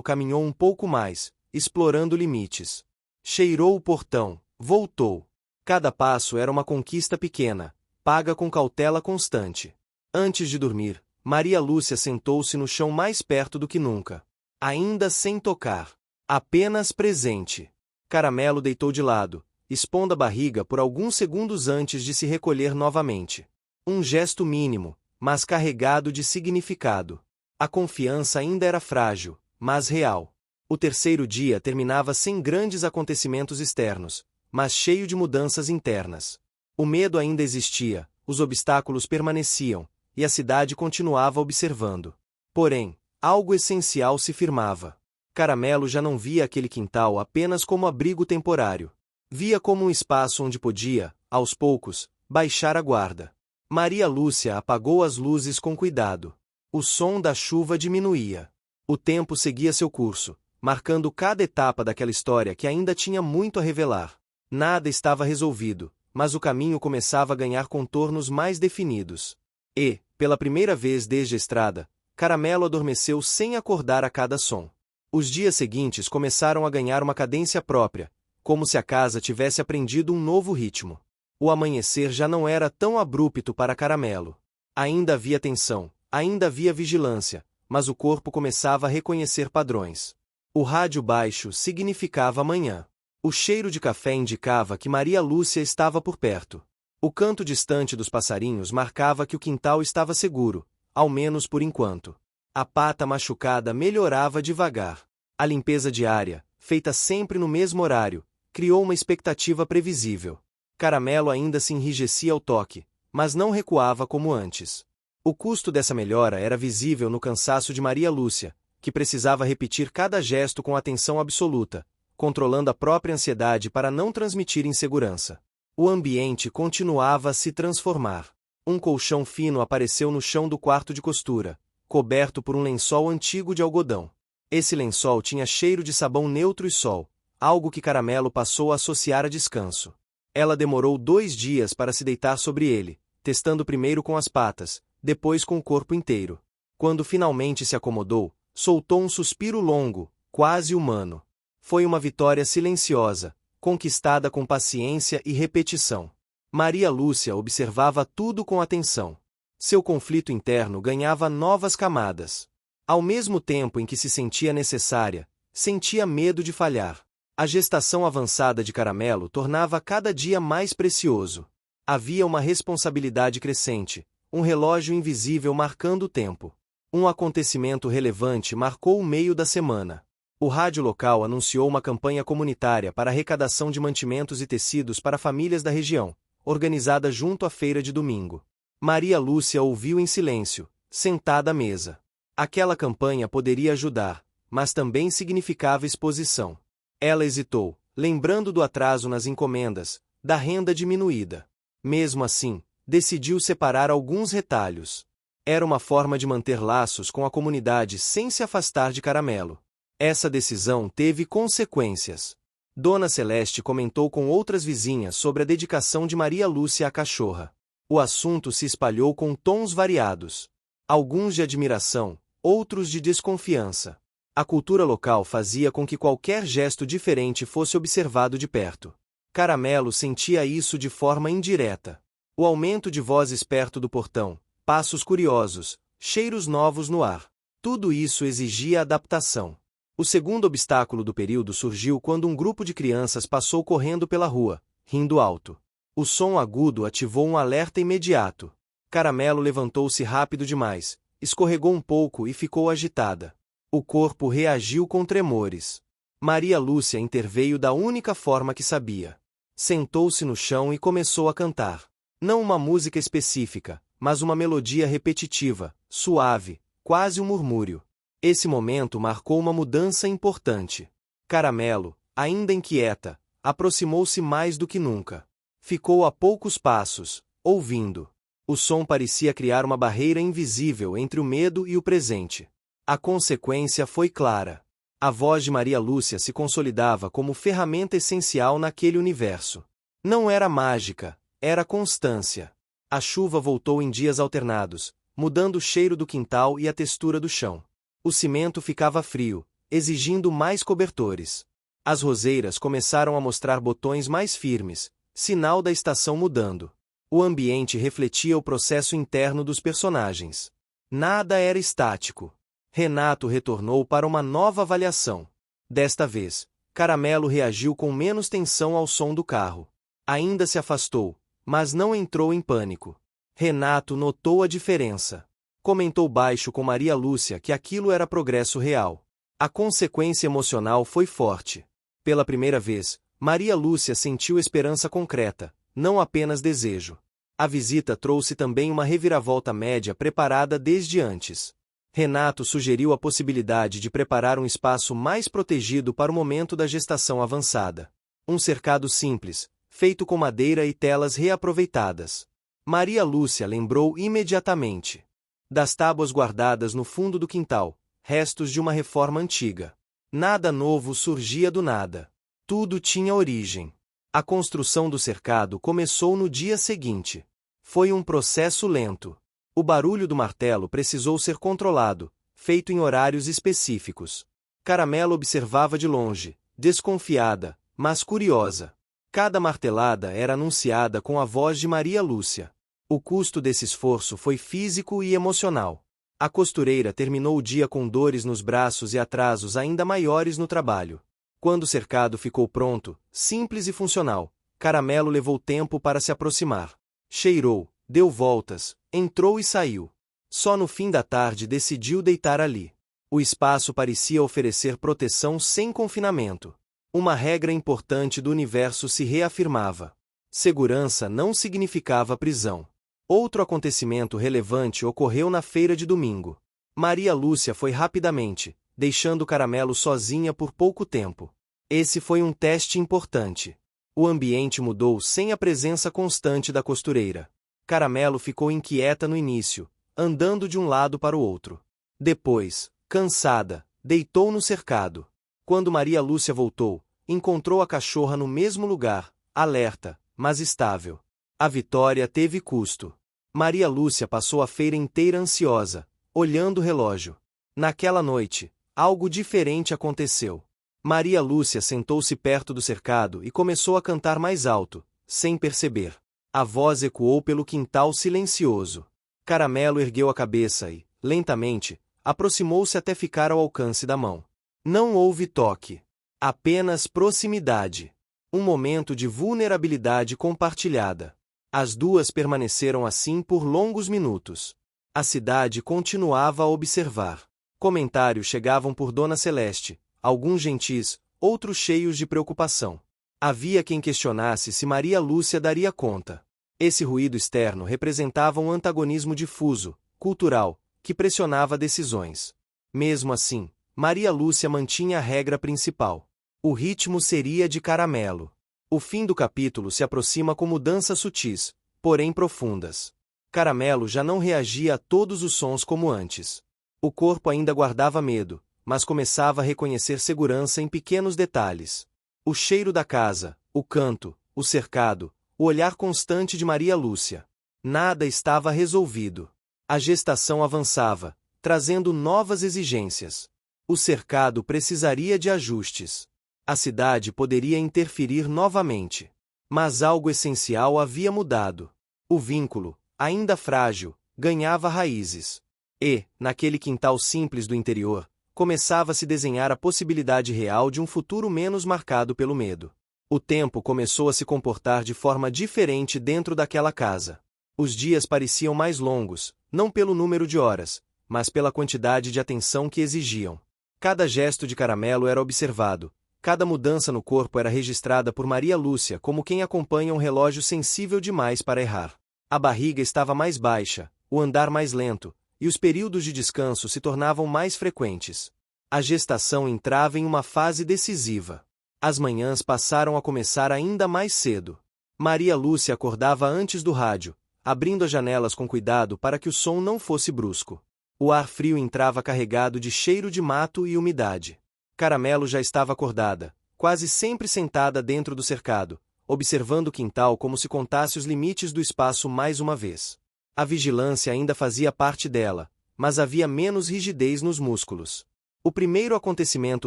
caminhou um pouco mais, explorando limites. Cheirou o portão, voltou. Cada passo era uma conquista pequena, paga com cautela constante. Antes de dormir, Maria Lúcia sentou-se no chão mais perto do que nunca. Ainda sem tocar. Apenas presente. Caramelo deitou de lado, expondo a barriga por alguns segundos antes de se recolher novamente. Um gesto mínimo, mas carregado de significado. A confiança ainda era frágil, mas real. O terceiro dia terminava sem grandes acontecimentos externos, mas cheio de mudanças internas. O medo ainda existia, os obstáculos permaneciam, e a cidade continuava observando. Porém, algo essencial se firmava. Caramelo já não via aquele quintal apenas como abrigo temporário. Via como um espaço onde podia, aos poucos, baixar a guarda. Maria Lúcia apagou as luzes com cuidado. O som da chuva diminuía. O tempo seguia seu curso, marcando cada etapa daquela história que ainda tinha muito a revelar. Nada estava resolvido, mas o caminho começava a ganhar contornos mais definidos. E, pela primeira vez desde a estrada, Caramelo adormeceu sem acordar a cada som. Os dias seguintes começaram a ganhar uma cadência própria, como se a casa tivesse aprendido um novo ritmo. O amanhecer já não era tão abrupto para Caramelo. Ainda havia tensão, ainda havia vigilância, mas o corpo começava a reconhecer padrões. O rádio baixo significava manhã. O cheiro de café indicava que Maria Lúcia estava por perto. O canto distante dos passarinhos marcava que o quintal estava seguro, ao menos por enquanto. A pata machucada melhorava devagar. A limpeza diária, feita sempre no mesmo horário, criou uma expectativa previsível. Caramelo ainda se enrijecia ao toque, mas não recuava como antes. O custo dessa melhora era visível no cansaço de Maria Lúcia, que precisava repetir cada gesto com atenção absoluta, controlando a própria ansiedade para não transmitir insegurança. O ambiente continuava a se transformar. Um colchão fino apareceu no chão do quarto de costura, coberto por um lençol antigo de algodão. Esse lençol tinha cheiro de sabão neutro e sol, algo que Caramelo passou a associar a descanso. Ela demorou 2 dias para se deitar sobre ele, testando primeiro com as patas, depois com o corpo inteiro. Quando finalmente se acomodou, soltou um suspiro longo, quase humano. Foi uma vitória silenciosa, conquistada com paciência e repetição. Maria Lúcia observava tudo com atenção. Seu conflito interno ganhava novas camadas. Ao mesmo tempo em que se sentia necessária, sentia medo de falhar. A gestação avançada de Caramelo tornava cada dia mais precioso. Havia uma responsabilidade crescente, um relógio invisível marcando o tempo. Um acontecimento relevante marcou o meio da semana. O rádio local anunciou uma campanha comunitária para arrecadação de mantimentos e tecidos para famílias da região, organizada junto à feira de domingo. Maria Lúcia ouviu em silêncio, sentada à mesa. Aquela campanha poderia ajudar, mas também significava exposição. Ela hesitou, lembrando do atraso nas encomendas, da renda diminuída. Mesmo assim, decidiu separar alguns retalhos. Era uma forma de manter laços com a comunidade sem se afastar de Caramelo. Essa decisão teve consequências. Dona Celeste comentou com outras vizinhas sobre a dedicação de Maria Lúcia à cachorra. O assunto se espalhou com tons variados. Alguns de admiração, outros de desconfiança. A cultura local fazia com que qualquer gesto diferente fosse observado de perto. Caramelo sentia isso de forma indireta. O aumento de vozes perto do portão, passos curiosos, cheiros novos no ar. Tudo isso exigia adaptação. O segundo obstáculo do período surgiu quando um grupo de crianças passou correndo pela rua, rindo alto. O som agudo ativou um alerta imediato. Caramelo levantou-se rápido demais, escorregou um pouco e ficou agitada. O corpo reagiu com tremores. Maria Lúcia interveio da única forma que sabia. Sentou-se no chão e começou a cantar. Não uma música específica, mas uma melodia repetitiva, suave, quase um murmúrio. Esse momento marcou uma mudança importante. Caramelo, ainda inquieta, aproximou-se mais do que nunca. Ficou a poucos passos, ouvindo. O som parecia criar uma barreira invisível entre o medo e o presente. A consequência foi clara. A voz de Maria Lúcia se consolidava como ferramenta essencial naquele universo. Não era mágica, era constância. A chuva voltou em dias alternados, mudando o cheiro do quintal e a textura do chão. O cimento ficava frio, exigindo mais cobertores. As roseiras começaram a mostrar botões mais firmes, sinal da estação mudando. O ambiente refletia o processo interno dos personagens. Nada era estático. Renato retornou para uma nova avaliação. Desta vez, Caramelo reagiu com menos tensão ao som do carro. Ainda se afastou, mas não entrou em pânico. Renato notou a diferença. Comentou baixo com Maria Lúcia que aquilo era progresso real. A consequência emocional foi forte. Pela primeira vez, Maria Lúcia sentiu esperança concreta, não apenas desejo. A visita trouxe também uma reviravolta média preparada desde antes. Renato sugeriu a possibilidade de preparar um espaço mais protegido para o momento da gestação avançada. Um cercado simples, feito com madeira e telas reaproveitadas. Maria Lúcia lembrou imediatamente das tábuas guardadas no fundo do quintal, restos de uma reforma antiga. Nada novo surgia do nada. Tudo tinha origem. A construção do cercado começou no dia seguinte. Foi um processo lento. O barulho do martelo precisou ser controlado, feito em horários específicos. Caramelo observava de longe, desconfiada, mas curiosa. Cada martelada era anunciada com a voz de Maria Lúcia. O custo desse esforço foi físico e emocional. A costureira terminou o dia com dores nos braços e atrasos ainda maiores no trabalho. Quando o cercado ficou pronto, simples e funcional, Caramelo levou tempo para se aproximar. Cheirou, deu voltas, entrou e saiu. Só no fim da tarde decidiu deitar ali. O espaço parecia oferecer proteção sem confinamento. Uma regra importante do universo se reafirmava. Segurança não significava prisão. Outro acontecimento relevante ocorreu na feira de domingo. Maria Lúcia foi rapidamente, deixando Caramelo sozinha por pouco tempo. Esse foi um teste importante. O ambiente mudou sem a presença constante da costureira. Caramelo ficou inquieta no início, andando de um lado para o outro. Depois, cansada, deitou no cercado. Quando Maria Lúcia voltou, encontrou a cachorra no mesmo lugar, alerta, mas estável. A vitória teve custo. Maria Lúcia passou a feira inteira ansiosa, olhando o relógio. Naquela noite, algo diferente aconteceu. Maria Lúcia sentou-se perto do cercado e começou a cantar mais alto, sem perceber. A voz ecoou pelo quintal silencioso. Caramelo ergueu a cabeça e, lentamente, aproximou-se até ficar ao alcance da mão. Não houve toque. Apenas proximidade. Um momento de vulnerabilidade compartilhada. As duas permaneceram assim por longos minutos. A cidade continuava a observar. Comentários chegavam por Dona Celeste, alguns gentis, outros cheios de preocupação. Havia quem questionasse se Maria Lúcia daria conta. Esse ruído externo representava um antagonismo difuso, cultural, que pressionava decisões. Mesmo assim, Maria Lúcia mantinha a regra principal. O ritmo seria de Caramelo. O fim do capítulo se aproxima com mudanças sutis, porém profundas. Caramelo já não reagia a todos os sons como antes. O corpo ainda guardava medo, mas começava a reconhecer segurança em pequenos detalhes. O cheiro da casa, o canto, o cercado, o olhar constante de Maria Lúcia. Nada estava resolvido. A gestação avançava, trazendo novas exigências. O cercado precisaria de ajustes. A cidade poderia interferir novamente. Mas algo essencial havia mudado. O vínculo, ainda frágil, ganhava raízes. E, naquele quintal simples do interior, começava a se desenhar a possibilidade real de um futuro menos marcado pelo medo. O tempo começou a se comportar de forma diferente dentro daquela casa. Os dias pareciam mais longos, não pelo número de horas, mas pela quantidade de atenção que exigiam. Cada gesto de Caramelo era observado, Cada mudança no corpo era registrada por Maria Lúcia como quem acompanha um relógio sensível demais para errar. A barriga estava mais baixa, o andar mais lento, e os períodos de descanso se tornavam mais frequentes. A gestação entrava em uma fase decisiva. As manhãs passaram a começar ainda mais cedo. Maria Lúcia acordava antes do rádio, abrindo as janelas com cuidado para que o som não fosse brusco. O ar frio entrava carregado de cheiro de mato e umidade. Caramelo já estava acordada, quase sempre sentada dentro do cercado, observando o quintal como se contasse os limites do espaço mais uma vez. A vigilância ainda fazia parte dela, mas havia menos rigidez nos músculos. O primeiro acontecimento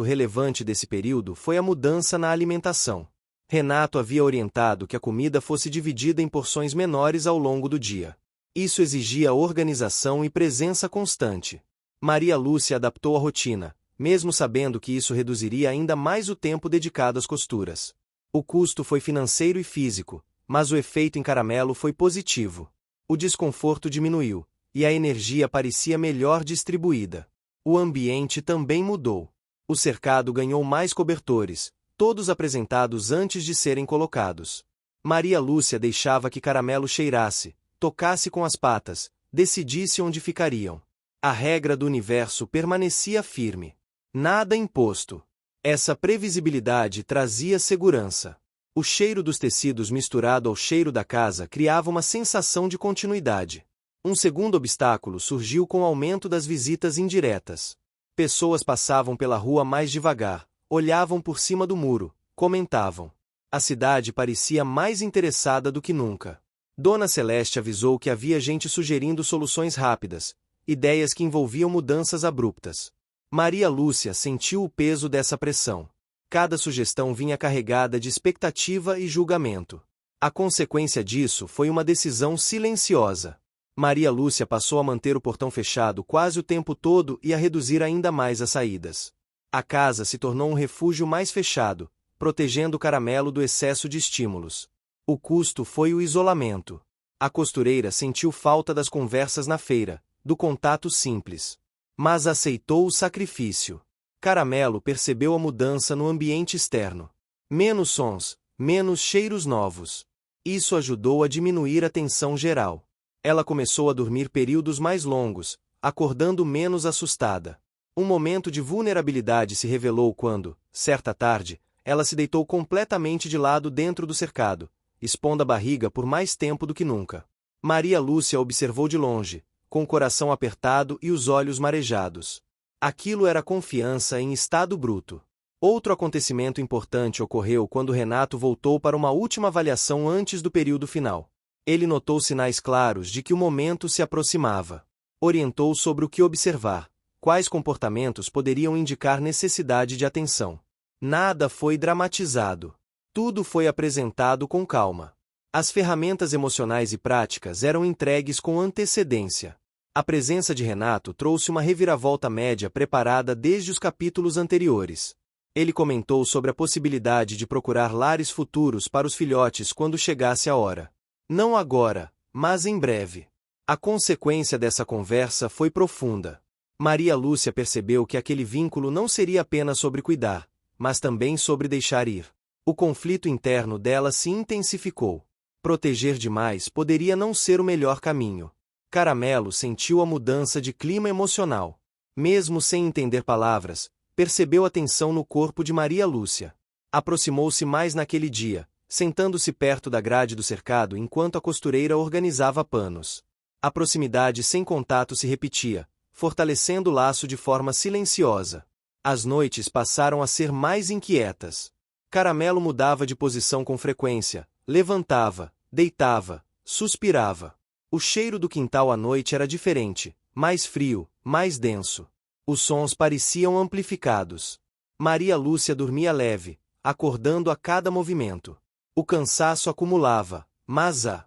relevante desse período foi a mudança na alimentação. Renato havia orientado que a comida fosse dividida em porções menores ao longo do dia. Isso exigia organização e presença constante. Maria Lúcia adaptou a rotina, mesmo sabendo que isso reduziria ainda mais o tempo dedicado às costuras. O custo foi financeiro e físico, mas o efeito em Caramelo foi positivo. O desconforto diminuiu, e a energia parecia melhor distribuída. O ambiente também mudou. O cercado ganhou mais cobertores, todos apresentados antes de serem colocados. Maria Lúcia deixava que Caramelo cheirasse, tocasse com as patas, decidisse onde ficariam. A regra do universo permanecia firme. Nada imposto. Essa previsibilidade trazia segurança. O cheiro dos tecidos misturado ao cheiro da casa criava uma sensação de continuidade. Um segundo obstáculo surgiu com o aumento das visitas indiretas. Pessoas passavam pela rua mais devagar, olhavam por cima do muro, comentavam. A cidade parecia mais interessada do que nunca. Dona Celeste avisou que havia gente sugerindo soluções rápidas, ideias que envolviam mudanças abruptas. Maria Lúcia sentiu o peso dessa pressão. Cada sugestão vinha carregada de expectativa e julgamento. A consequência disso foi uma decisão silenciosa. Maria Lúcia passou a manter o portão fechado quase o tempo todo e a reduzir ainda mais as saídas. A casa se tornou um refúgio mais fechado, protegendo o Caramelo do excesso de estímulos. O custo foi o isolamento. A costureira sentiu falta das conversas na feira, do contato simples. Mas aceitou o sacrifício. Caramelo percebeu a mudança no ambiente externo. Menos sons, menos cheiros novos. Isso ajudou a diminuir a tensão geral. Ela começou a dormir períodos mais longos, acordando menos assustada. Um momento de vulnerabilidade se revelou quando, certa tarde, ela se deitou completamente de lado dentro do cercado, expondo a barriga por mais tempo do que nunca. Maria Lúcia observou de longe, com o coração apertado e os olhos marejados. Aquilo era confiança em estado bruto. Outro acontecimento importante ocorreu quando Renato voltou para uma última avaliação antes do período final. Ele notou sinais claros de que o momento se aproximava. Orientou sobre o que observar, quais comportamentos poderiam indicar necessidade de atenção. Nada foi dramatizado. Tudo foi apresentado com calma. As ferramentas emocionais e práticas eram entregues com antecedência. A presença de Renato trouxe uma reviravolta média preparada desde os capítulos anteriores. Ele comentou sobre a possibilidade de procurar lares futuros para os filhotes quando chegasse a hora. Não agora, mas em breve. A consequência dessa conversa foi profunda. Maria Lúcia percebeu que aquele vínculo não seria apenas sobre cuidar, mas também sobre deixar ir. O conflito interno dela se intensificou. Proteger demais poderia não ser o melhor caminho. Caramelo sentiu a mudança de clima emocional. Mesmo sem entender palavras, percebeu a tensão no corpo de Maria Lúcia. Aproximou-se mais naquele dia, sentando-se perto da grade do cercado enquanto a costureira organizava panos. A proximidade sem contato se repetia, fortalecendo o laço de forma silenciosa. As noites passaram a ser mais inquietas. Caramelo mudava de posição com frequência, levantava, deitava, suspirava. O cheiro do quintal à noite era diferente, mais frio, mais denso. Os sons pareciam amplificados. Maria Lúcia dormia leve, acordando a cada movimento. O cansaço acumulava, mas a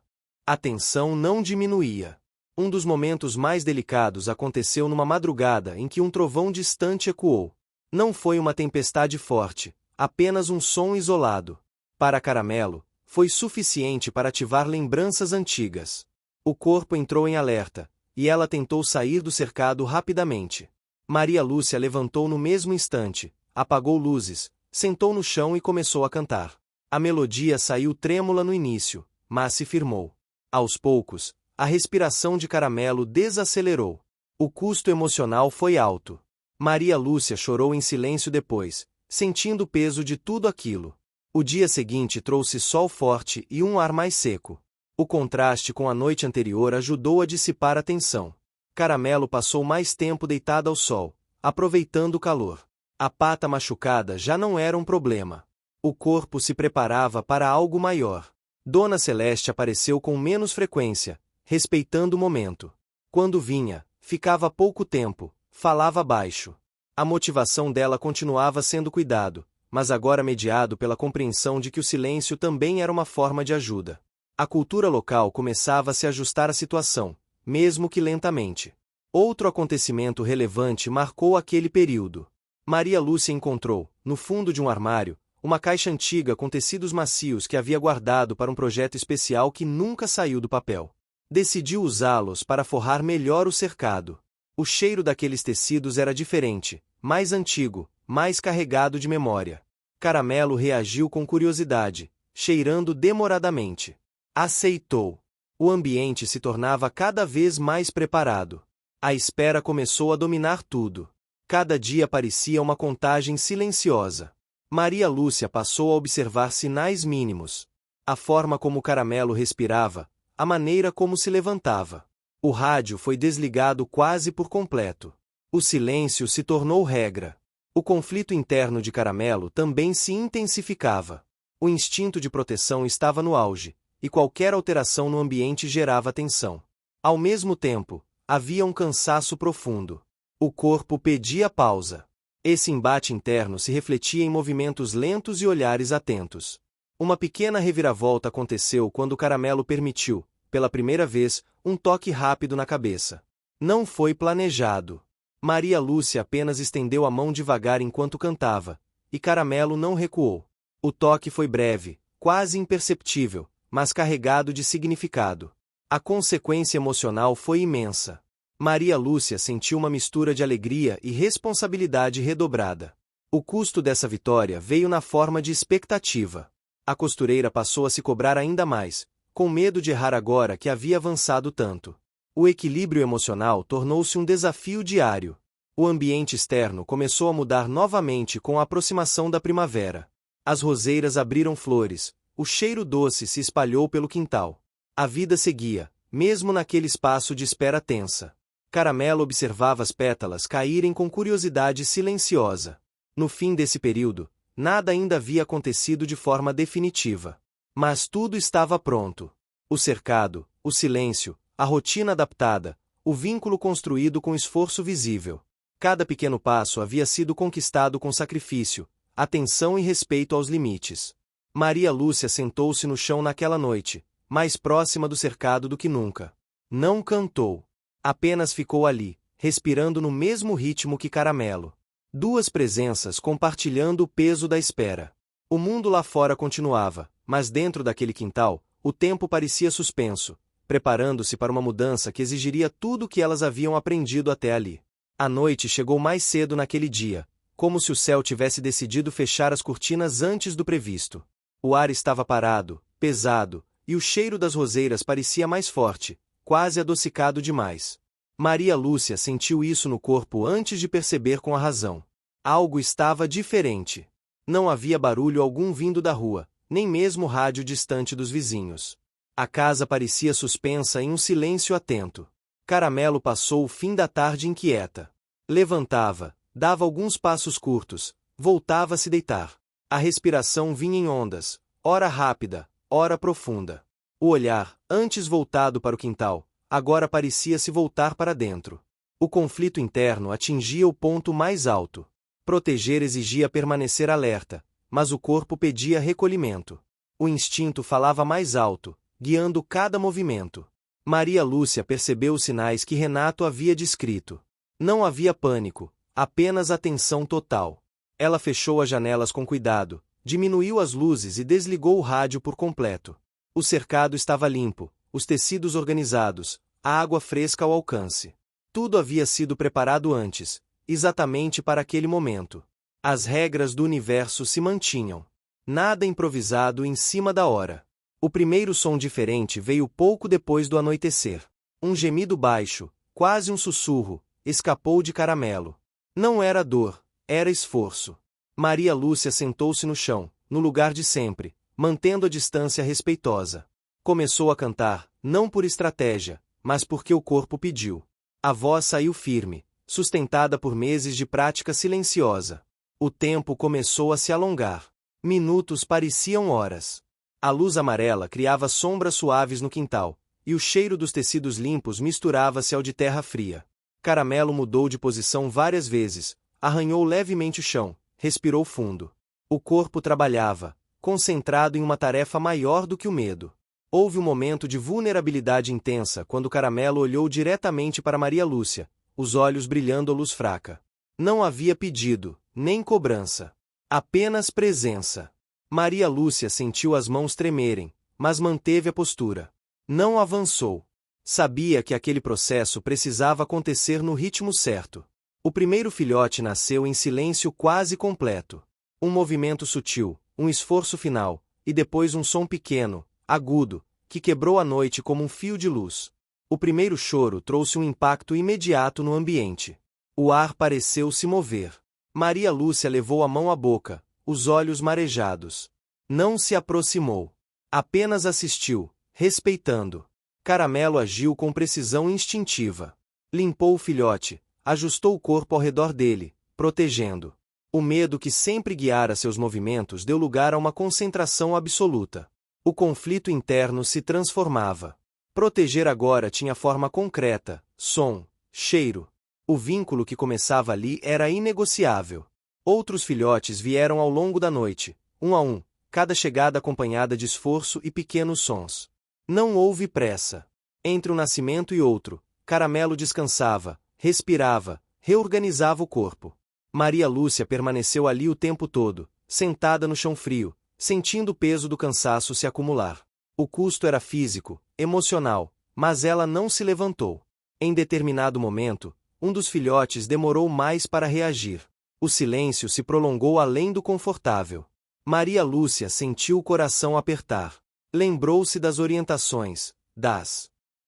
tensão não diminuía. Um dos momentos mais delicados aconteceu numa madrugada em que um trovão distante ecoou. Não foi uma tempestade forte, apenas um som isolado. Para Caramelo, foi suficiente para ativar lembranças antigas. O corpo entrou em alerta, e ela tentou sair do cercado rapidamente. Maria Lúcia levantou no mesmo instante, apagou luzes, Sentou no chão e começou a cantar. A melodia saiu trêmula no início, mas se firmou. Aos poucos, a respiração de Caramelo desacelerou. O custo emocional foi alto. Maria Lúcia chorou em silêncio depois, sentindo o peso de tudo aquilo. O dia seguinte trouxe sol forte e um ar mais seco. O contraste com a noite anterior ajudou a dissipar a tensão. Caramelo passou mais tempo deitada ao sol, aproveitando o calor. A pata machucada já não era um problema. O corpo se preparava para algo maior. Dona Celeste apareceu com menos frequência, respeitando o momento. Quando vinha, ficava pouco tempo, falava baixo. A motivação dela continuava sendo cuidado, mas agora mediado pela compreensão de que o silêncio também era uma forma de ajuda. A cultura local começava a se ajustar à situação, mesmo que lentamente. Outro acontecimento relevante marcou aquele período. Maria Lúcia encontrou, no fundo de um armário, uma caixa antiga com tecidos macios que havia guardado para um projeto especial que nunca saiu do papel. Decidiu usá-los para forrar melhor o cercado. O cheiro daqueles tecidos era diferente, mais antigo, mais carregado de memória. Caramelo reagiu com curiosidade, cheirando demoradamente. Aceitou. O ambiente se tornava cada vez mais preparado. A espera começou a dominar tudo. Cada dia parecia uma contagem silenciosa. Maria Lúcia passou a observar sinais mínimos. A forma como o Caramelo respirava, a maneira como se levantava. O rádio foi desligado quase por completo. O silêncio se tornou regra. O conflito interno de Caramelo também se intensificava. O instinto de proteção estava no auge, e qualquer alteração no ambiente gerava tensão. Ao mesmo tempo, havia um cansaço profundo. O corpo pedia pausa. Esse embate interno se refletia em movimentos lentos e olhares atentos. Uma pequena reviravolta aconteceu quando o Caramelo permitiu, pela primeira vez, um toque rápido na cabeça. Não foi planejado. Maria Lúcia apenas estendeu a mão devagar enquanto cantava, e Caramelo não recuou. O toque foi breve, quase imperceptível, mas carregado de significado. A consequência emocional foi imensa. Maria Lúcia sentiu uma mistura de alegria e responsabilidade redobrada. O custo dessa vitória veio na forma de expectativa. A costureira passou a se cobrar ainda mais, com medo de errar agora que havia avançado tanto. O equilíbrio emocional tornou-se um desafio diário. O ambiente externo começou a mudar novamente com a aproximação da primavera. As roseiras abriram flores, o cheiro doce se espalhou pelo quintal. A vida seguia, mesmo naquele espaço de espera tensa. Caramelo observava as pétalas caírem com curiosidade silenciosa. No fim desse período, nada ainda havia acontecido de forma definitiva. Mas tudo estava pronto. O cercado, o silêncio, a rotina adaptada, o vínculo construído com esforço visível. Cada pequeno passo havia sido conquistado com sacrifício, atenção e respeito aos limites. Maria Lúcia sentou-se no chão naquela noite, mais próxima do cercado do que nunca. Não cantou. Apenas ficou ali, respirando no mesmo ritmo que Caramelo. Duas presenças compartilhando o peso da espera. O mundo lá fora continuava, mas dentro daquele quintal, o tempo parecia suspenso, preparando-se para uma mudança que exigiria tudo o que elas haviam aprendido até ali. A noite chegou mais cedo naquele dia, como se o céu tivesse decidido fechar as cortinas antes do previsto. O ar estava parado, pesado, e o cheiro das roseiras parecia mais forte, quase adocicado demais. Maria Lúcia sentiu isso no corpo antes de perceber com a razão. Algo estava diferente. Não havia barulho algum vindo da rua, nem mesmo rádio distante dos vizinhos. A casa parecia suspensa em um silêncio atento. Caramelo passou o fim da tarde inquieta. Levantava, dava alguns passos curtos, voltava a se deitar. A respiração vinha em ondas, ora rápida, ora profunda. O olhar, antes voltado para o quintal, agora parecia se voltar para dentro. O conflito interno atingia o ponto mais alto. Proteger exigia permanecer alerta, mas o corpo pedia recolhimento. O instinto falava mais alto, guiando cada movimento. Maria Lúcia percebeu os sinais que Renato havia descrito. Não havia pânico, apenas atenção total. Ela fechou as janelas com cuidado, diminuiu as luzes e desligou o rádio por completo. O cercado estava limpo, os tecidos organizados, a água fresca ao alcance. Tudo havia sido preparado antes, exatamente para aquele momento. As regras do universo se mantinham. Nada improvisado em cima da hora. O primeiro som diferente veio pouco depois do anoitecer. Um gemido baixo, quase um sussurro, escapou de Caramelo. Não era dor, era esforço. Maria Lúcia sentou-se no chão, no lugar de sempre, mantendo a distância respeitosa. Começou a cantar, não por estratégia, mas porque o corpo pediu. A voz saiu firme, sustentada por meses de prática silenciosa. O tempo começou a se alongar. Minutos pareciam horas. A luz amarela criava sombras suaves no quintal, e o cheiro dos tecidos limpos misturava-se ao de terra fria. Caramelo mudou de posição várias vezes, arranhou levemente o chão, respirou fundo. O corpo trabalhava, concentrado em uma tarefa maior do que o medo. Houve um momento de vulnerabilidade intensa quando Caramelo olhou diretamente para Maria Lúcia, os olhos brilhando à luz fraca. Não havia pedido, nem cobrança. Apenas presença. Maria Lúcia sentiu as mãos tremerem, mas manteve a postura. Não avançou. Sabia que aquele processo precisava acontecer no ritmo certo. O primeiro filhote nasceu em silêncio quase completo. Um movimento sutil, um esforço final, e depois um som pequeno, agudo, que quebrou a noite como um fio de luz. O primeiro choro trouxe um impacto imediato no ambiente. O ar pareceu se mover. Maria Lúcia levou a mão à boca, os olhos marejados. Não se aproximou. Apenas assistiu, respeitando. Caramelo agiu com precisão instintiva. Limpou o filhote, ajustou o corpo ao redor dele, protegendo. O medo que sempre guiara seus movimentos deu lugar a uma concentração absoluta. O conflito interno se transformava. Proteger agora tinha forma concreta, som, cheiro. O vínculo que começava ali era inegociável. Outros filhotes vieram ao longo da noite, um a um, cada chegada acompanhada de esforço e pequenos sons. Não houve pressa. Entre um nascimento e outro, Caramelo descansava, respirava, reorganizava o corpo. Maria Lúcia permaneceu ali o tempo todo, sentada no chão frio, sentindo o peso do cansaço se acumular. O custo era físico, emocional, mas ela não se levantou. Em determinado momento, um dos filhotes demorou mais para reagir. O silêncio se prolongou além do confortável. Maria Lúcia sentiu o coração apertar. Lembrou-se das orientações,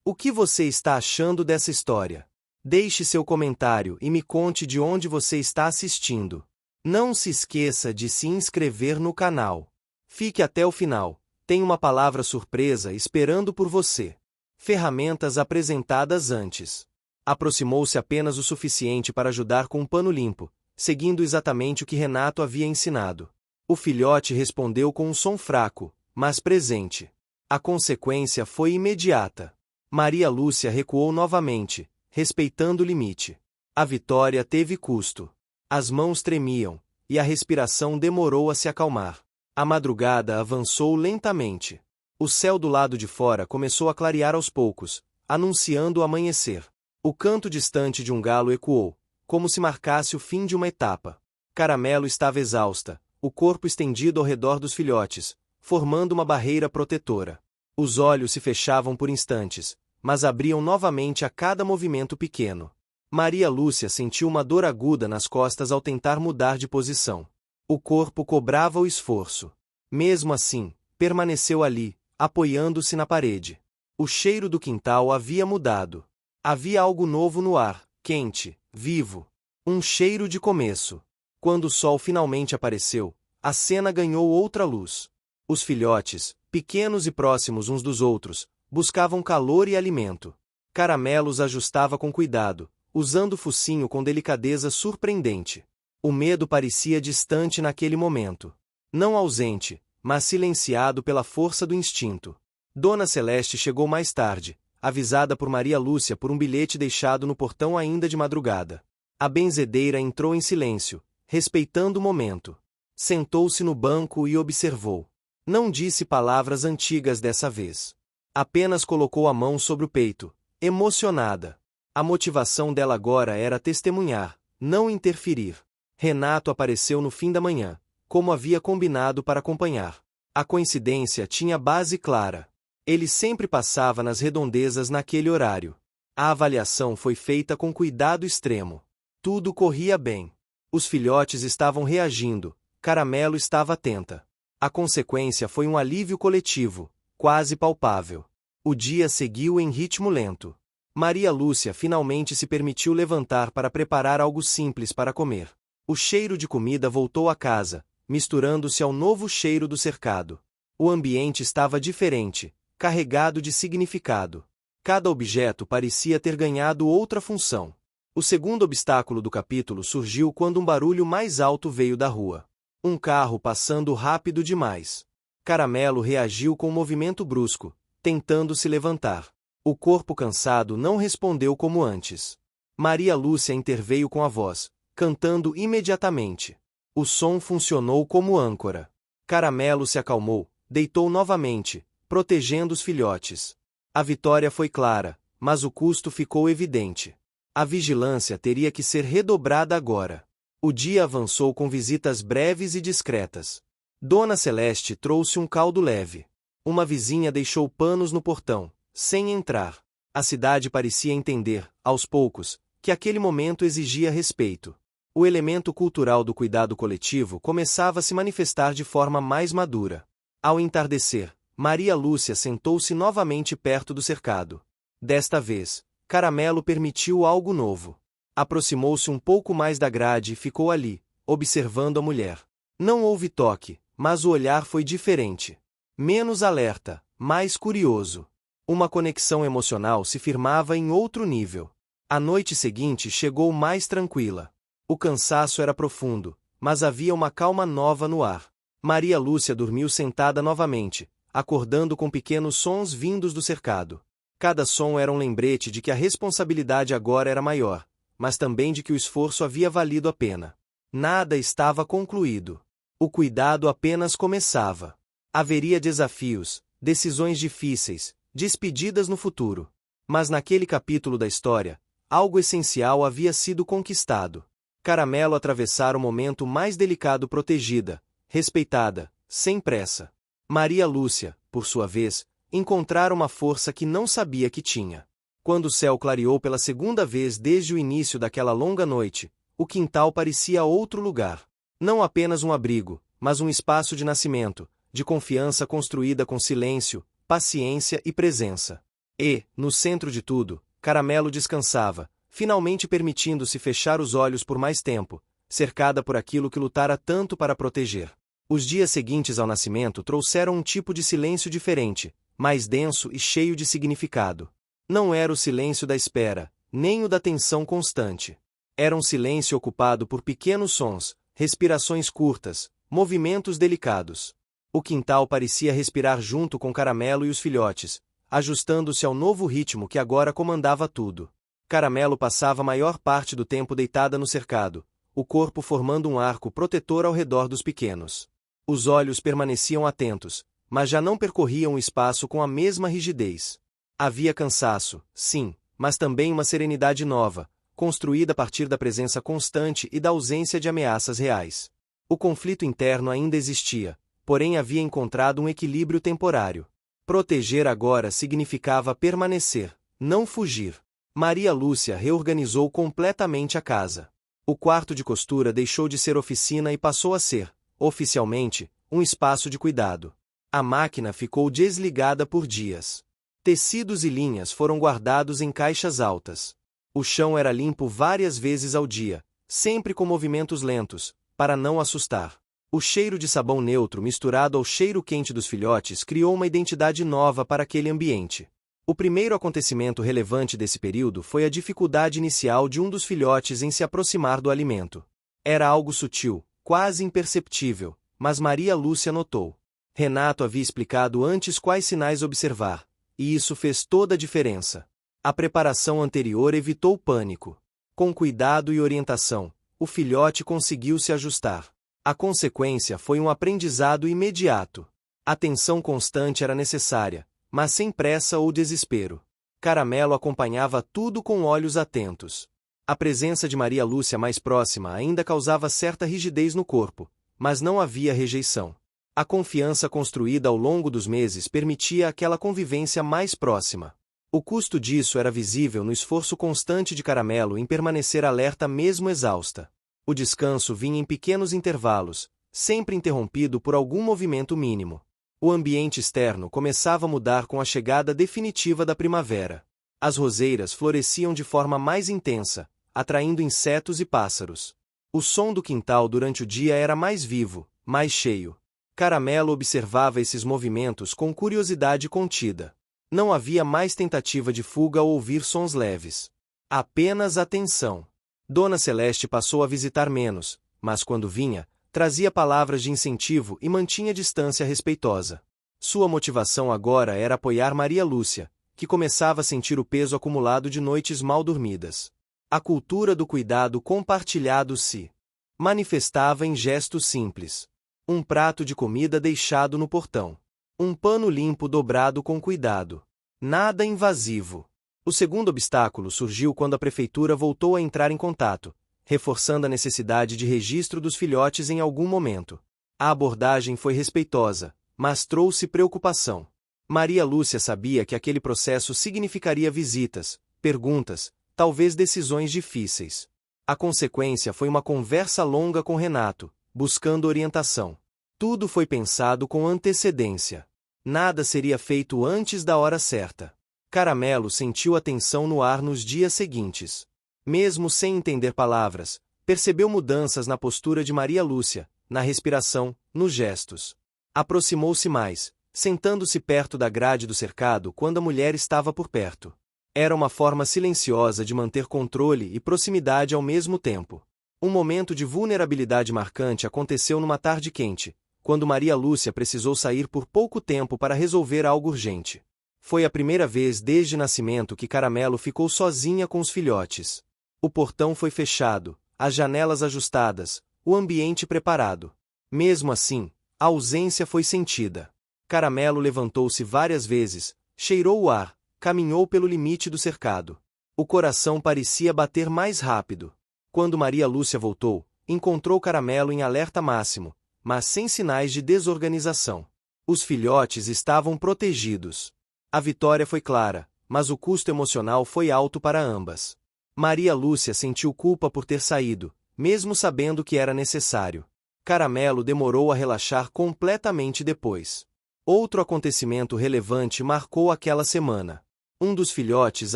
O que você está achando dessa história? Deixe seu comentário e me conte de onde você está assistindo. Não se esqueça de se inscrever no canal. Fique até o final, tem uma palavra surpresa esperando por você. Ferramentas apresentadas antes. Aproximou-se apenas o suficiente para ajudar com um pano limpo, seguindo exatamente o que Renato havia ensinado. O filhote respondeu com um som fraco, mas presente. A consequência foi imediata. Maria Lúcia recuou novamente, respeitando o limite. A vitória teve custo. As mãos tremiam, e a respiração demorou a se acalmar. A madrugada avançou lentamente. O céu do lado de fora começou a clarear aos poucos, anunciando o amanhecer. O canto distante de um galo ecoou, como se marcasse o fim de uma etapa. Caramelo estava exausta, o corpo estendido ao redor dos filhotes, formando uma barreira protetora. Os olhos se fechavam por instantes, mas abriam novamente a cada movimento pequeno. Maria Lúcia sentiu uma dor aguda nas costas ao tentar mudar de posição. O corpo cobrava o esforço. Mesmo assim, permaneceu ali, apoiando-se na parede. O cheiro do quintal havia mudado. Havia algo novo no ar, quente, vivo. Um cheiro de começo. Quando o sol finalmente apareceu, a cena ganhou outra luz. Os filhotes, pequenos e próximos uns dos outros, buscavam calor e alimento. Caramelo os ajustava com cuidado, usando o focinho com delicadeza surpreendente. O medo parecia distante naquele momento. Não ausente, mas silenciado pela força do instinto. Dona Celeste chegou mais tarde, avisada por Maria Lúcia por um bilhete deixado no portão ainda de madrugada. A benzedeira entrou em silêncio, respeitando o momento. Sentou-se no banco e observou. Não disse palavras antigas dessa vez. Apenas colocou a mão sobre o peito, emocionada. A motivação dela agora era testemunhar, não interferir. Renato apareceu no fim da manhã, como havia combinado para acompanhar. A coincidência tinha base clara. Ele sempre passava nas redondezas naquele horário. A avaliação foi feita com cuidado extremo. Tudo corria bem. Os filhotes estavam reagindo, Caramelo estava atenta. A consequência foi um alívio coletivo, quase palpável. O dia seguiu em ritmo lento. Maria Lúcia finalmente se permitiu levantar para preparar algo simples para comer. O cheiro de comida voltou à casa, misturando-se ao novo cheiro do cercado. O ambiente estava diferente, carregado de significado. Cada objeto parecia ter ganhado outra função. O segundo obstáculo do capítulo surgiu quando um barulho mais alto veio da rua. Um carro passando rápido demais. Caramelo reagiu com um movimento brusco, tentando se levantar. O corpo cansado não respondeu como antes. Maria Lúcia interveio com a voz, cantando imediatamente. O som funcionou como âncora. Caramelo se acalmou, deitou novamente, protegendo os filhotes. A vitória foi clara, mas o custo ficou evidente. A vigilância teria que ser redobrada agora. O dia avançou com visitas breves e discretas. Dona Celeste trouxe um caldo leve. Uma vizinha deixou panos no portão, sem entrar. A cidade parecia entender, aos poucos, que aquele momento exigia respeito. O elemento cultural do cuidado coletivo começava a se manifestar de forma mais madura. Ao entardecer, Maria Lúcia sentou-se novamente perto do cercado. Desta vez, Caramelo permitiu algo novo. Aproximou-se um pouco mais da grade e ficou ali, observando a mulher. Não houve toque, mas o olhar foi diferente. Menos alerta, mais curioso. Uma conexão emocional se firmava em outro nível. A noite seguinte chegou mais tranquila. O cansaço era profundo, mas havia uma calma nova no ar. Maria Lúcia dormiu sentada novamente, acordando com pequenos sons vindos do cercado. Cada som era um lembrete de que a responsabilidade agora era maior, mas também de que o esforço havia valido a pena. Nada estava concluído. O cuidado apenas começava. Haveria desafios, decisões difíceis, despedidas no futuro. Mas naquele capítulo da história, algo essencial havia sido conquistado. Caramelo atravessara o momento mais delicado protegida, respeitada, sem pressa. Maria Lúcia, por sua vez, encontrara uma força que não sabia que tinha. Quando o céu clareou pela segunda vez desde o início daquela longa noite, o quintal parecia outro lugar. Não apenas um abrigo, mas um espaço de nascimento, de confiança construída com silêncio, paciência e presença. E, no centro de tudo, Caramelo descansava, finalmente permitindo-se fechar os olhos por mais tempo, cercada por aquilo que lutara tanto para proteger. Os dias seguintes ao nascimento trouxeram um tipo de silêncio diferente, mais denso e cheio de significado. Não era o silêncio da espera, nem o da tensão constante. Era um silêncio ocupado por pequenos sons, respirações curtas, movimentos delicados. O quintal parecia respirar junto com Caramelo e os filhotes, ajustando-se ao novo ritmo que agora comandava tudo. Caramelo passava a maior parte do tempo deitada no cercado, o corpo formando um arco protetor ao redor dos pequenos. Os olhos permaneciam atentos, mas já não percorriam o espaço com a mesma rigidez. Havia cansaço, sim, mas também uma serenidade nova, construída a partir da presença constante e da ausência de ameaças reais. O conflito interno ainda existia, porém havia encontrado um equilíbrio temporário. Proteger agora significava permanecer, não fugir. Maria Lúcia reorganizou completamente a casa. O quarto de costura deixou de ser oficina e passou a ser, oficialmente, um espaço de cuidado. A máquina ficou desligada por dias. Tecidos e linhas foram guardados em caixas altas. O chão era limpo várias vezes ao dia, sempre com movimentos lentos, para não assustar. O cheiro de sabão neutro misturado ao cheiro quente dos filhotes criou uma identidade nova para aquele ambiente. O primeiro acontecimento relevante desse período foi a dificuldade inicial de um dos filhotes em se aproximar do alimento. Era algo sutil, quase imperceptível, mas Maria Lúcia notou. Renato havia explicado antes quais sinais observar, e isso fez toda a diferença. A preparação anterior evitou o pânico. Com cuidado e orientação, o filhote conseguiu se ajustar. A consequência foi um aprendizado imediato. Atenção constante era necessária, mas sem pressa ou desespero. Caramelo acompanhava tudo com olhos atentos. A presença de Maria Lúcia mais próxima ainda causava certa rigidez no corpo, mas não havia rejeição. A confiança construída ao longo dos meses permitia aquela convivência mais próxima. O custo disso era visível no esforço constante de Caramelo em permanecer alerta mesmo exausta. O descanso vinha em pequenos intervalos, sempre interrompido por algum movimento mínimo. O ambiente externo começava a mudar com a chegada definitiva da primavera. As roseiras floresciam de forma mais intensa, atraindo insetos e pássaros. O som do quintal durante o dia era mais vivo, mais cheio. Caramelo observava esses movimentos com curiosidade contida. Não havia mais tentativa de fuga ou ouvir sons leves. Apenas atenção. Dona Celeste passou a visitar menos, mas quando vinha, trazia palavras de incentivo e mantinha distância respeitosa. Sua motivação agora era apoiar Maria Lúcia, que começava a sentir o peso acumulado de noites mal dormidas. A cultura do cuidado compartilhado se manifestava em gestos simples. Um prato de comida deixado no portão. Um pano limpo dobrado com cuidado. Nada invasivo. O segundo obstáculo surgiu quando a prefeitura voltou a entrar em contato, reforçando a necessidade de registro dos filhotes em algum momento. A abordagem foi respeitosa, mas trouxe preocupação. Maria Lúcia sabia que aquele processo significaria visitas, perguntas, talvez decisões difíceis. A consequência foi uma conversa longa com Renato, buscando orientação. Tudo foi pensado com antecedência. Nada seria feito antes da hora certa. Caramelo sentiu a tensão no ar nos dias seguintes. Mesmo sem entender palavras, percebeu mudanças na postura de Maria Lúcia, na respiração, nos gestos. Aproximou-se mais, sentando-se perto da grade do cercado quando a mulher estava por perto. Era uma forma silenciosa de manter controle e proximidade ao mesmo tempo. Um momento de vulnerabilidade marcante aconteceu numa tarde quente, quando Maria Lúcia precisou sair por pouco tempo para resolver algo urgente. Foi a primeira vez desde nascimento que Caramelo ficou sozinha com os filhotes. O portão foi fechado, as janelas ajustadas, o ambiente preparado. Mesmo assim, a ausência foi sentida. Caramelo levantou-se várias vezes, cheirou o ar, caminhou pelo limite do cercado. O coração parecia bater mais rápido. Quando Maria Lúcia voltou, encontrou Caramelo em alerta máximo, mas sem sinais de desorganização. Os filhotes estavam protegidos. A vitória foi clara, mas o custo emocional foi alto para ambas. Maria Lúcia sentiu culpa por ter saído, mesmo sabendo que era necessário. Caramelo demorou a relaxar completamente depois. Outro acontecimento relevante marcou aquela semana. Um dos filhotes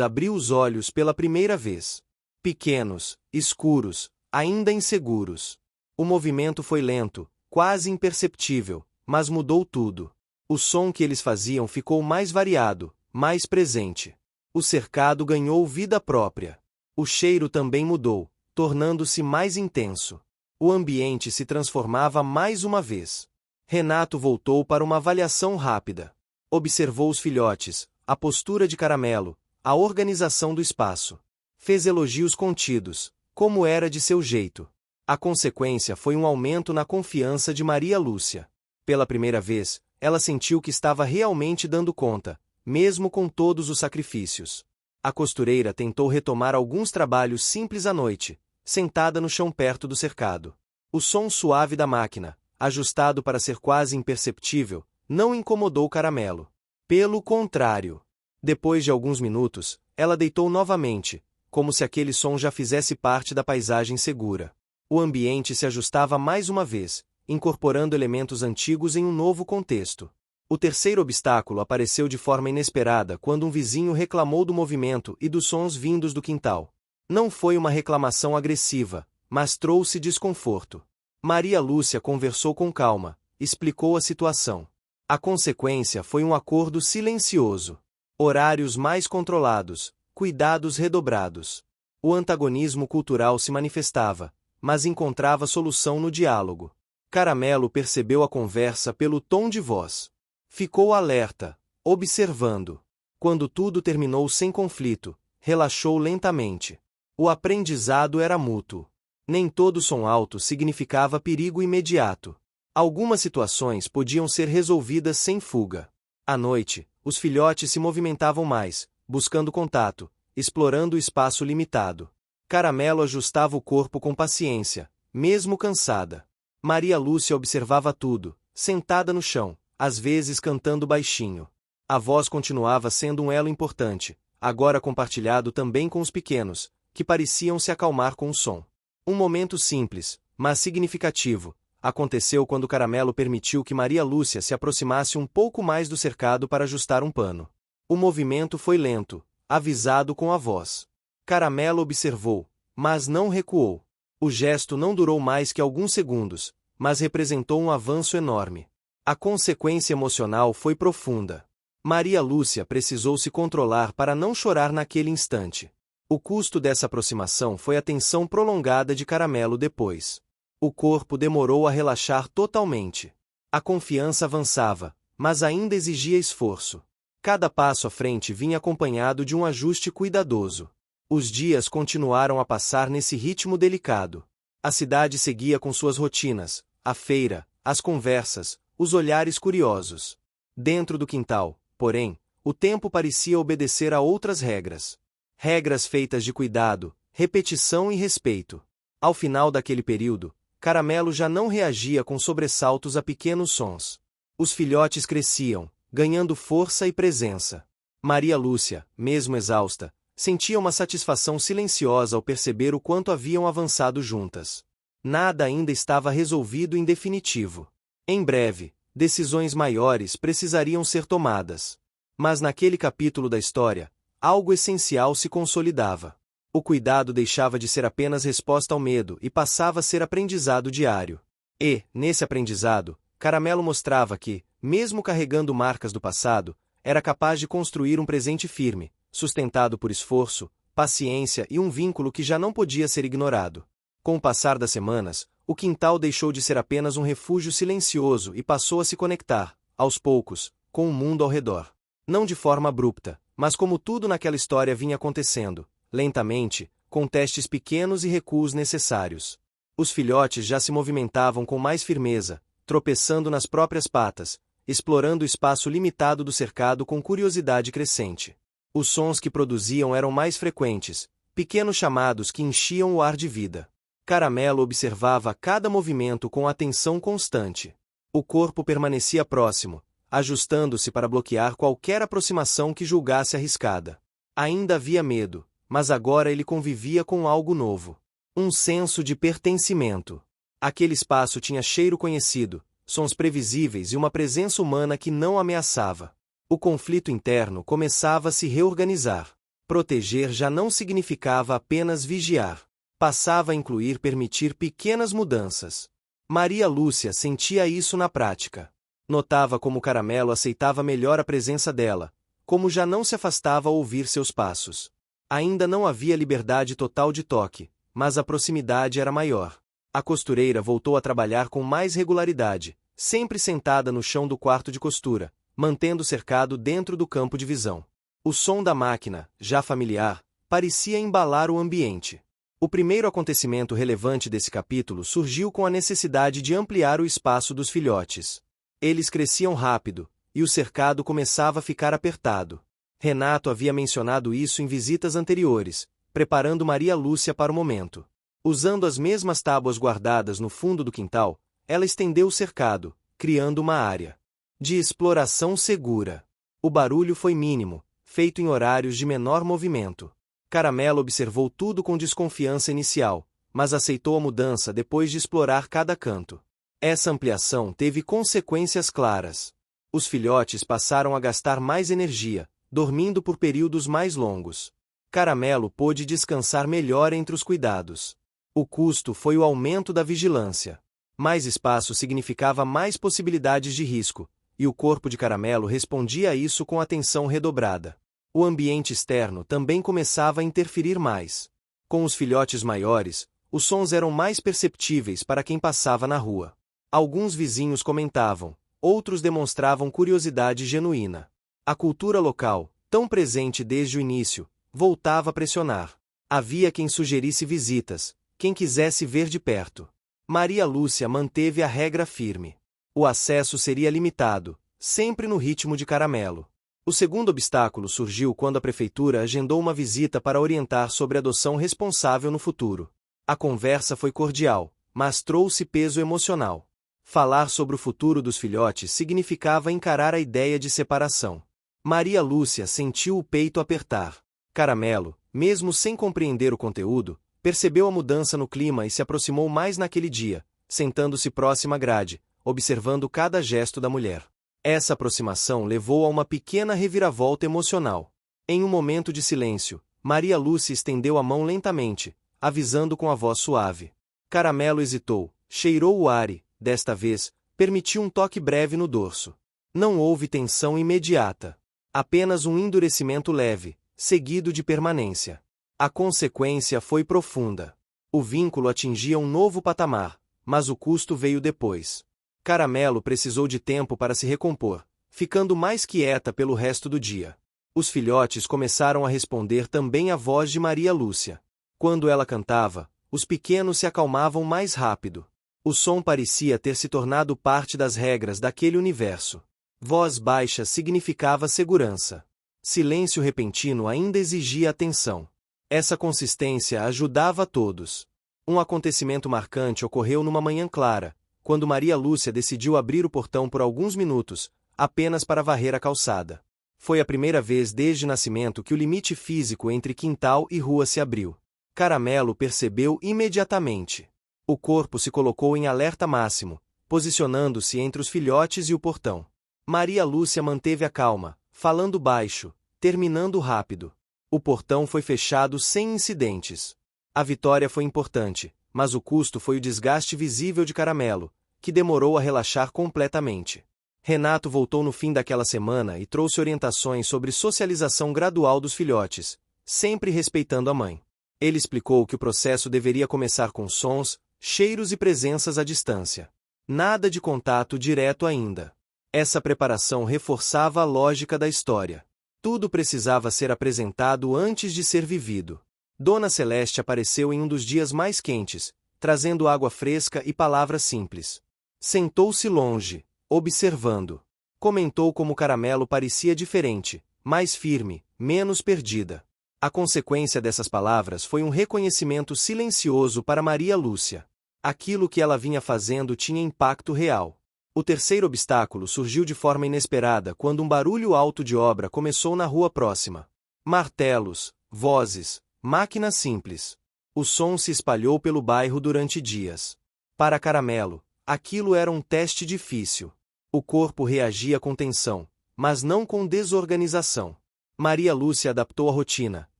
abriu os olhos pela primeira vez. Pequenos, escuros, ainda inseguros. O movimento foi lento, quase imperceptível, mas mudou tudo. O som que eles faziam ficou mais variado, mais presente. O cercado ganhou vida própria. O cheiro também mudou, tornando-se mais intenso. O ambiente se transformava mais uma vez. Renato voltou para uma avaliação rápida. Observou os filhotes, a postura de Caramelo, a organização do espaço. Fez elogios contidos, como era de seu jeito. A consequência foi um aumento na confiança de Maria Lúcia. Pela primeira vez, ela sentiu que estava realmente dando conta, mesmo com todos os sacrifícios. A costureira tentou retomar alguns trabalhos simples à noite, sentada no chão perto do cercado. O som suave da máquina, ajustado para ser quase imperceptível, não incomodou Caramelo. Pelo contrário. Depois de alguns minutos, ela deitou novamente, como se aquele som já fizesse parte da paisagem segura. O ambiente se ajustava mais uma vez, incorporando elementos antigos em um novo contexto. O terceiro obstáculo apareceu de forma inesperada quando um vizinho reclamou do movimento e dos sons vindos do quintal. Não foi uma reclamação agressiva, mas trouxe desconforto. Maria Lúcia conversou com calma, explicou a situação. A consequência foi um acordo silencioso. Horários mais controlados, cuidados redobrados. O antagonismo cultural se manifestava, mas encontrava solução no diálogo. Caramelo percebeu a conversa pelo tom de voz. Ficou alerta, observando. Quando tudo terminou sem conflito, relaxou lentamente. O aprendizado era mútuo. Nem todo som alto significava perigo imediato. Algumas situações podiam ser resolvidas sem fuga. À noite, os filhotes se movimentavam mais, buscando contato, explorando o espaço limitado. Caramelo ajustava o corpo com paciência, mesmo cansada. Maria Lúcia observava tudo, sentada no chão, às vezes cantando baixinho. A voz continuava sendo um elo importante, agora compartilhado também com os pequenos, que pareciam se acalmar com o som. Um momento simples, mas significativo, aconteceu quando Caramelo permitiu que Maria Lúcia se aproximasse um pouco mais do cercado para ajustar um pano. O movimento foi lento, avisado com a voz. Caramelo observou, mas não recuou. O gesto não durou mais que alguns segundos, mas representou um avanço enorme. A consequência emocional foi profunda. Maria Lúcia precisou se controlar para não chorar naquele instante. O custo dessa aproximação foi a tensão prolongada de Caramelo depois. O corpo demorou a relaxar totalmente. A confiança avançava, mas ainda exigia esforço. Cada passo à frente vinha acompanhado de um ajuste cuidadoso. Os dias continuaram a passar nesse ritmo delicado. A cidade seguia com suas rotinas, a feira, as conversas, os olhares curiosos. Dentro do quintal, porém, o tempo parecia obedecer a outras regras. Regras feitas de cuidado, repetição e respeito. Ao final daquele período, Caramelo já não reagia com sobressaltos a pequenos sons. Os filhotes cresciam, ganhando força e presença. Maria Lúcia, mesmo exausta, sentia uma satisfação silenciosa ao perceber o quanto haviam avançado juntas. Nada ainda estava resolvido em definitivo. Em breve, decisões maiores precisariam ser tomadas. Mas naquele capítulo da história, algo essencial se consolidava. O cuidado deixava de ser apenas resposta ao medo e passava a ser aprendizado diário. E, nesse aprendizado, Caramelo mostrava que, mesmo carregando marcas do passado, era capaz de construir um presente firme, sustentado por esforço, paciência e um vínculo que já não podia ser ignorado. Com o passar das semanas, o quintal deixou de ser apenas um refúgio silencioso e passou a se conectar, aos poucos, com o mundo ao redor. Não de forma abrupta, mas como tudo naquela história vinha acontecendo, lentamente, com testes pequenos e recuos necessários. Os filhotes já se movimentavam com mais firmeza, tropeçando nas próprias patas, explorando o espaço limitado do cercado com curiosidade crescente. Os sons que produziam eram mais frequentes, pequenos chamados que enchiam o ar de vida. Caramelo observava cada movimento com atenção constante. O corpo permanecia próximo, ajustando-se para bloquear qualquer aproximação que julgasse arriscada. Ainda havia medo, mas agora ele convivia com algo novo. Um senso de pertencimento. Aquele espaço tinha cheiro conhecido, sons previsíveis e uma presença humana que não ameaçava. O conflito interno começava a se reorganizar. Proteger já não significava apenas vigiar. Passava a incluir permitir pequenas mudanças. Maria Lúcia sentia isso na prática. Notava como Caramelo aceitava melhor a presença dela, como já não se afastava ao ouvir seus passos. Ainda não havia liberdade total de toque, mas a proximidade era maior. A costureira voltou a trabalhar com mais regularidade, sempre sentada no chão do quarto de costura, mantendo o cercado dentro do campo de visão. O som da máquina, já familiar, parecia embalar o ambiente. O primeiro acontecimento relevante desse capítulo surgiu com a necessidade de ampliar o espaço dos filhotes. Eles cresciam rápido, e o cercado começava a ficar apertado. Renato havia mencionado isso em visitas anteriores, preparando Maria Lúcia para o momento. Usando as mesmas tábuas guardadas no fundo do quintal, ela estendeu o cercado, criando uma área de exploração segura. O barulho foi mínimo, feito em horários de menor movimento. Caramelo observou tudo com desconfiança inicial, mas aceitou a mudança depois de explorar cada canto. Essa ampliação teve consequências claras. Os filhotes passaram a gastar mais energia, dormindo por períodos mais longos. Caramelo pôde descansar melhor entre os cuidados. O custo foi o aumento da vigilância. Mais espaço significava mais possibilidades de risco, e o corpo de Caramelo respondia a isso com atenção redobrada. O ambiente externo também começava a interferir mais. Com os filhotes maiores, os sons eram mais perceptíveis para quem passava na rua. Alguns vizinhos comentavam, outros demonstravam curiosidade genuína. A cultura local, tão presente desde o início, voltava a pressionar. Havia quem sugerisse visitas, quem quisesse ver de perto. Maria Lúcia manteve a regra firme. O acesso seria limitado, sempre no ritmo de Caramelo. O segundo obstáculo surgiu quando a prefeitura agendou uma visita para orientar sobre adoção responsável no futuro. A conversa foi cordial, mas trouxe peso emocional. Falar sobre o futuro dos filhotes significava encarar a ideia de separação. Maria Lúcia sentiu o peito apertar. Caramelo, mesmo sem compreender o conteúdo, Percebeu a mudança no clima e se aproximou mais naquele dia, sentando-se próxima à grade, observando cada gesto da mulher. Essa aproximação levou a uma pequena reviravolta emocional. Em um momento de silêncio, Maria Lúcia estendeu a mão lentamente, avisando com a voz suave. Caramelo hesitou, cheirou o ar e, desta vez, permitiu um toque breve no dorso. Não houve tensão imediata. Apenas um endurecimento leve, seguido de permanência. A consequência foi profunda. O vínculo atingia um novo patamar, mas o custo veio depois. Caramelo precisou de tempo para se recompor, ficando mais quieta pelo resto do dia. Os filhotes começaram a responder também à voz de Maria Lúcia. Quando ela cantava, os pequenos se acalmavam mais rápido. O som parecia ter se tornado parte das regras daquele universo. Voz baixa significava segurança. Silêncio repentino ainda exigia atenção. Essa consistência ajudava a todos. Um acontecimento marcante ocorreu numa manhã clara, quando Maria Lúcia decidiu abrir o portão por alguns minutos, apenas para varrer a calçada. Foi a primeira vez desde nascimento que o limite físico entre quintal e rua se abriu. Caramelo percebeu imediatamente. O corpo se colocou em alerta máximo, posicionando-se entre os filhotes e o portão. Maria Lúcia manteve a calma, falando baixo, terminando rápido. O portão foi fechado sem incidentes. A vitória foi importante, mas o custo foi o desgaste visível de Caramelo, que demorou a relaxar completamente. Renato voltou no fim daquela semana e trouxe orientações sobre socialização gradual dos filhotes, sempre respeitando a mãe. Ele explicou que o processo deveria começar com sons, cheiros e presenças à distância. Nada de contato direto ainda. Essa preparação reforçava a lógica da história. Tudo precisava ser apresentado antes de ser vivido. Dona Celeste apareceu em um dos dias mais quentes, trazendo água fresca e palavras simples. Sentou-se longe, observando. Comentou como Caramelo parecia diferente, mais firme, menos perdida. A consequência dessas palavras foi um reconhecimento silencioso para Maria Lúcia. Aquilo que ela vinha fazendo tinha impacto real. O terceiro obstáculo surgiu de forma inesperada quando um barulho alto de obra começou na rua próxima. Martelos, vozes, máquinas simples. O som se espalhou pelo bairro durante dias. Para Caramelo, aquilo era um teste difícil. O corpo reagia com tensão, mas não com desorganização. Maria Lúcia adaptou a rotina,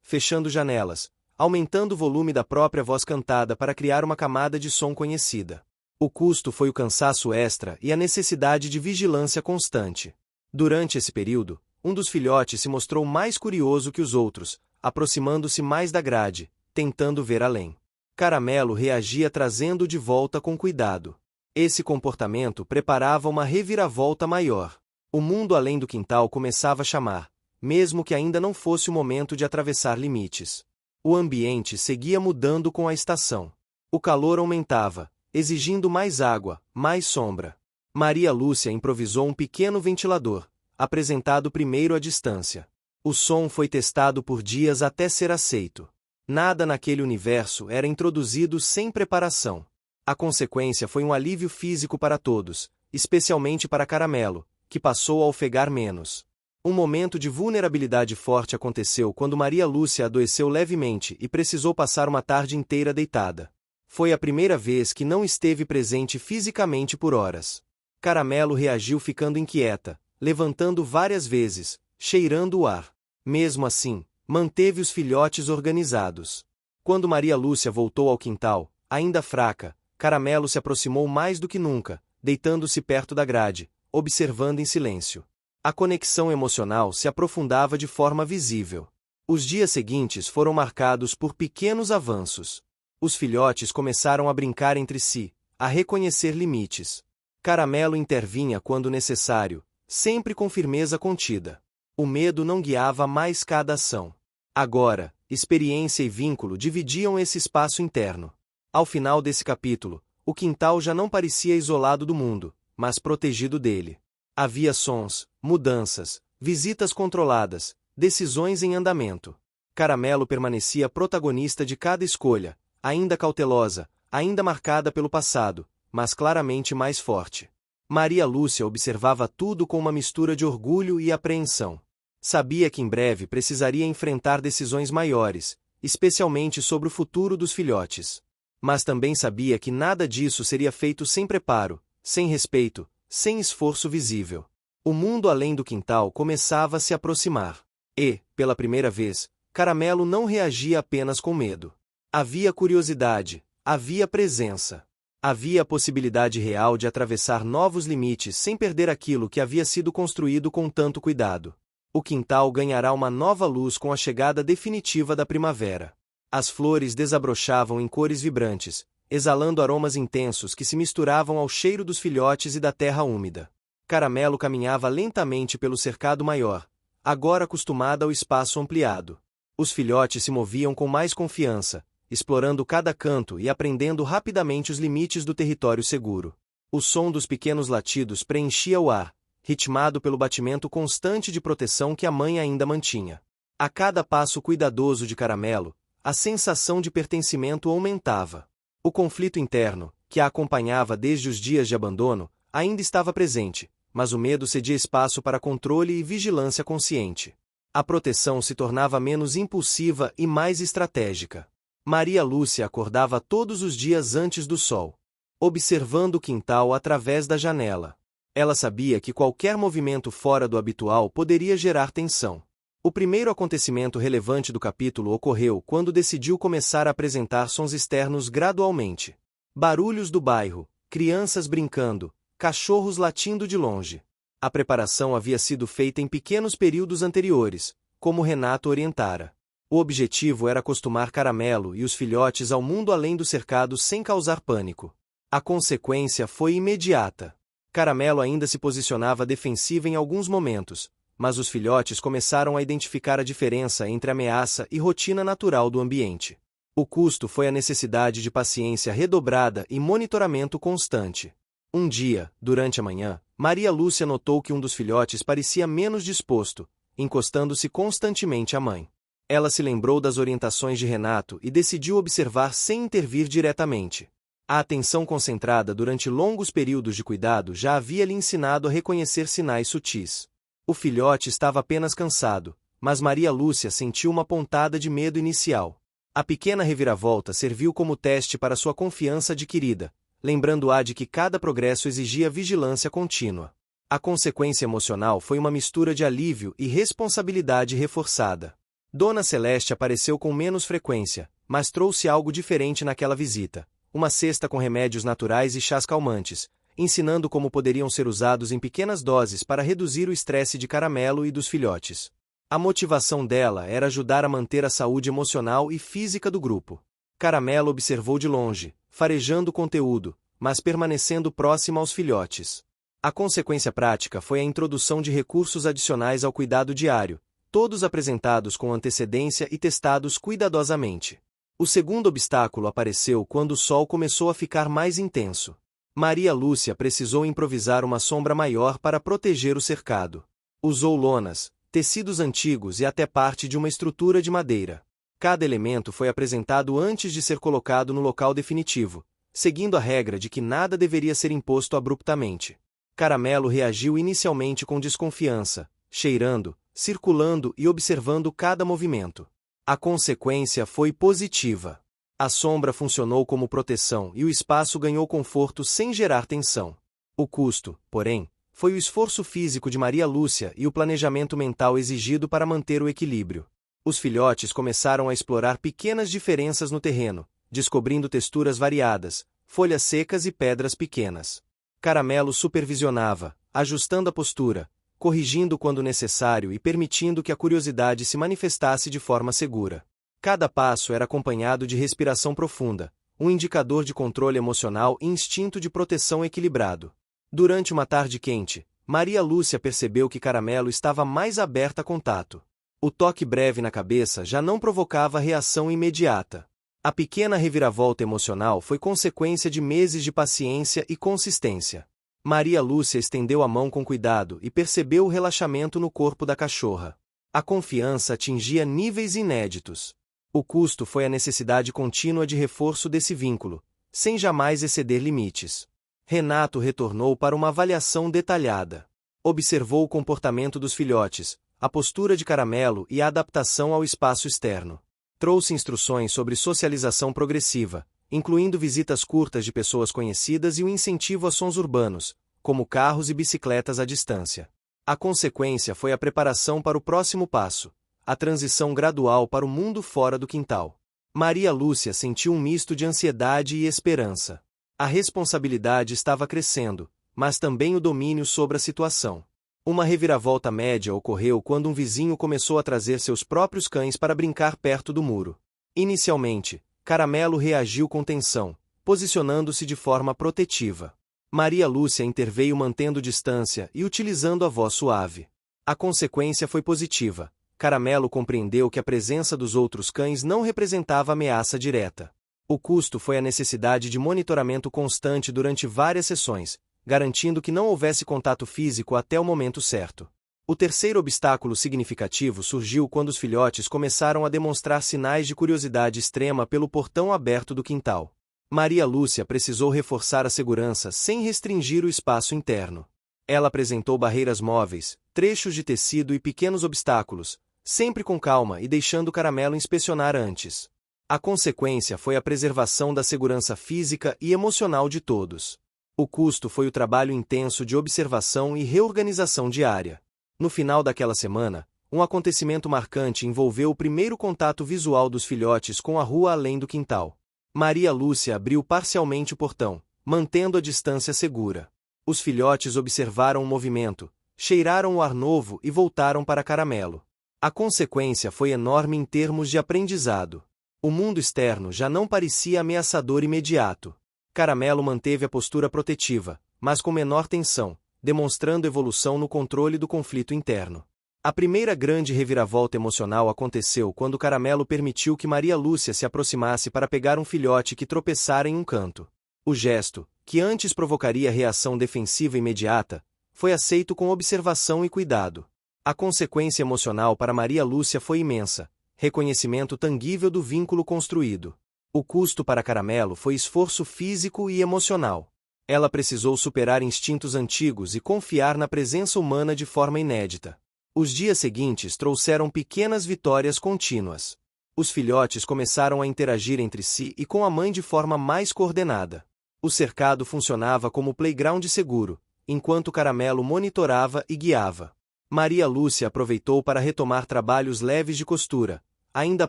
fechando janelas, aumentando o volume da própria voz cantada para criar uma camada de som conhecida. O custo foi o cansaço extra e a necessidade de vigilância constante. Durante esse período, um dos filhotes se mostrou mais curioso que os outros, aproximando-se mais da grade, tentando ver além. Caramelo reagia trazendo-o de volta com cuidado. Esse comportamento preparava uma reviravolta maior. O mundo além do quintal começava a chamar, mesmo que ainda não fosse o momento de atravessar limites. O ambiente seguia mudando com a estação. O calor aumentava, exigindo mais água, mais sombra. Maria Lúcia improvisou um pequeno ventilador, apresentado primeiro à distância. O som foi testado por dias até ser aceito. Nada naquele universo era introduzido sem preparação. A consequência foi um alívio físico para todos, especialmente para Caramelo, que passou a ofegar menos. Um momento de vulnerabilidade forte aconteceu quando Maria Lúcia adoeceu levemente e precisou passar uma tarde inteira deitada. Foi a primeira vez que não esteve presente fisicamente por horas. Caramelo reagiu ficando inquieta, levantando várias vezes, cheirando o ar. Mesmo assim, manteve os filhotes organizados. Quando Maria Lúcia voltou ao quintal, ainda fraca, Caramelo se aproximou mais do que nunca, deitando-se perto da grade, observando em silêncio. A conexão emocional se aprofundava de forma visível. Os dias seguintes foram marcados por pequenos avanços. Os filhotes começaram a brincar entre si, a reconhecer limites. Caramelo intervinha quando necessário, sempre com firmeza contida. O medo não guiava mais cada ação. Agora, experiência e vínculo dividiam esse espaço interno. Ao final desse capítulo, o quintal já não parecia isolado do mundo, mas protegido dele. Havia sons, mudanças, visitas controladas, decisões em andamento. Caramelo permanecia protagonista de cada escolha, ainda cautelosa, ainda marcada pelo passado, mas claramente mais forte. Maria Lúcia observava tudo com uma mistura de orgulho e apreensão. Sabia que em breve precisaria enfrentar decisões maiores, especialmente sobre o futuro dos filhotes. Mas também sabia que nada disso seria feito sem preparo, sem respeito, sem esforço visível. O mundo além do quintal começava a se aproximar. E, pela primeira vez, Caramelo não reagia apenas com medo. Havia curiosidade, havia presença. Havia a possibilidade real de atravessar novos limites sem perder aquilo que havia sido construído com tanto cuidado. O quintal ganhará uma nova luz com a chegada definitiva da primavera. As flores desabrochavam em cores vibrantes, exalando aromas intensos que se misturavam ao cheiro dos filhotes e da terra úmida. Caramelo caminhava lentamente pelo cercado maior, agora acostumada ao espaço ampliado. Os filhotes se moviam com mais confiança, explorando cada canto e aprendendo rapidamente os limites do território seguro. O som dos pequenos latidos preenchia o ar, ritmado pelo batimento constante de proteção que a mãe ainda mantinha. A cada passo cuidadoso de Caramelo, a sensação de pertencimento aumentava. O conflito interno, que a acompanhava desde os dias de abandono, ainda estava presente, mas o medo cedia espaço para controle e vigilância consciente. A proteção se tornava menos impulsiva e mais estratégica. Maria Lúcia acordava todos os dias antes do sol, observando o quintal através da janela. Ela sabia que qualquer movimento fora do habitual poderia gerar tensão. O primeiro acontecimento relevante do capítulo ocorreu quando decidiu começar a apresentar sons externos gradualmente. Barulhos do bairro, crianças brincando, cachorros latindo de longe. A preparação havia sido feita em pequenos períodos anteriores, como Renato orientara. O objetivo era acostumar Caramelo e os filhotes ao mundo além do cercado sem causar pânico. A consequência foi imediata. Caramelo ainda se posicionava defensiva em alguns momentos, mas os filhotes começaram a identificar a diferença entre ameaça e rotina natural do ambiente. O custo foi a necessidade de paciência redobrada e monitoramento constante. Um dia, durante a manhã, Maria Lúcia notou que um dos filhotes parecia menos disposto, encostando-se constantemente à mãe. Ela se lembrou das orientações de Renato e decidiu observar sem intervir diretamente. A atenção concentrada durante longos períodos de cuidado já havia lhe ensinado a reconhecer sinais sutis. O filhote estava apenas cansado, mas Maria Lúcia sentiu uma pontada de medo inicial. A pequena reviravolta serviu como teste para sua confiança adquirida, lembrando-a de que cada progresso exigia vigilância contínua. A consequência emocional foi uma mistura de alívio e responsabilidade reforçada. Dona Celeste apareceu com menos frequência, mas trouxe algo diferente naquela visita: uma cesta com remédios naturais e chás calmantes, ensinando como poderiam ser usados em pequenas doses para reduzir o estresse de Caramelo e dos filhotes. A motivação dela era ajudar a manter a saúde emocional e física do grupo. Caramelo observou de longe, farejando o conteúdo, mas permanecendo próxima aos filhotes. A consequência prática foi a introdução de recursos adicionais ao cuidado diário, todos apresentados com antecedência e testados cuidadosamente. O segundo obstáculo apareceu quando o sol começou a ficar mais intenso. Maria Lúcia precisou improvisar uma sombra maior para proteger o cercado. Usou lonas, tecidos antigos e até parte de uma estrutura de madeira. Cada elemento foi apresentado antes de ser colocado no local definitivo, seguindo a regra de que nada deveria ser imposto abruptamente. Caramelo reagiu inicialmente com desconfiança, cheirando, circulando e observando cada movimento. A consequência foi positiva. A sombra funcionou como proteção e o espaço ganhou conforto sem gerar tensão. O custo, porém, foi o esforço físico de Maria Lúcia e o planejamento mental exigido para manter o equilíbrio. Os filhotes começaram a explorar pequenas diferenças no terreno, descobrindo texturas variadas, folhas secas e pedras pequenas. Caramelo supervisionava, ajustando a postura, corrigindo quando necessário e permitindo que a curiosidade se manifestasse de forma segura. Cada passo era acompanhado de respiração profunda, um indicador de controle emocional e instinto de proteção equilibrado. Durante uma tarde quente, Maria Lúcia percebeu que Caramelo estava mais aberta a contato. O toque breve na cabeça já não provocava reação imediata. A pequena reviravolta emocional foi consequência de meses de paciência e consistência. Maria Lúcia estendeu a mão com cuidado e percebeu o relaxamento no corpo da cachorra. A confiança atingia níveis inéditos. O custo foi a necessidade contínua de reforço desse vínculo, sem jamais exceder limites. Renato retornou para uma avaliação detalhada. Observou o comportamento dos filhotes, a postura de Caramelo e a adaptação ao espaço externo. Trouxe instruções sobre socialização progressiva, incluindo visitas curtas de pessoas conhecidas e o incentivo a sons urbanos, como carros e bicicletas à distância. A consequência foi a preparação para o próximo passo, a transição gradual para o mundo fora do quintal. Maria Lúcia sentiu um misto de ansiedade e esperança. A responsabilidade estava crescendo, mas também o domínio sobre a situação. Uma reviravolta média ocorreu quando um vizinho começou a trazer seus próprios cães para brincar perto do muro. Inicialmente, Caramelo reagiu com tensão, posicionando-se de forma protetiva. Maria Lúcia interveio mantendo distância e utilizando a voz suave. A consequência foi positiva. Caramelo compreendeu que a presença dos outros cães não representava ameaça direta. O custo foi a necessidade de monitoramento constante durante várias sessões, garantindo que não houvesse contato físico até o momento certo. O terceiro obstáculo significativo surgiu quando os filhotes começaram a demonstrar sinais de curiosidade extrema pelo portão aberto do quintal. Maria Lúcia precisou reforçar a segurança sem restringir o espaço interno. Ela apresentou barreiras móveis, trechos de tecido e pequenos obstáculos, sempre com calma e deixando Caramelo inspecionar antes. A consequência foi a preservação da segurança física e emocional de todos. O custo foi o trabalho intenso de observação e reorganização diária. No final daquela semana, um acontecimento marcante envolveu o primeiro contato visual dos filhotes com a rua além do quintal. Maria Lúcia abriu parcialmente o portão, mantendo a distância segura. Os filhotes observaram o movimento, cheiraram o ar novo e voltaram para Caramelo. A consequência foi enorme em termos de aprendizado. O mundo externo já não parecia ameaçador imediato. Caramelo manteve a postura protetiva, mas com menor tensão, demonstrando evolução no controle do conflito interno. A primeira grande reviravolta emocional aconteceu quando Caramelo permitiu que Maria Lúcia se aproximasse para pegar um filhote que tropeçara em um canto. O gesto, que antes provocaria reação defensiva imediata, foi aceito com observação e cuidado. A consequência emocional para Maria Lúcia foi imensa, reconhecimento tangível do vínculo construído. O custo para Caramelo foi esforço físico e emocional. Ela precisou superar instintos antigos e confiar na presença humana de forma inédita. Os dias seguintes trouxeram pequenas vitórias contínuas. Os filhotes começaram a interagir entre si e com a mãe de forma mais coordenada. O cercado funcionava como playground seguro, enquanto Caramelo monitorava e guiava. Maria Lúcia aproveitou para retomar trabalhos leves de costura, ainda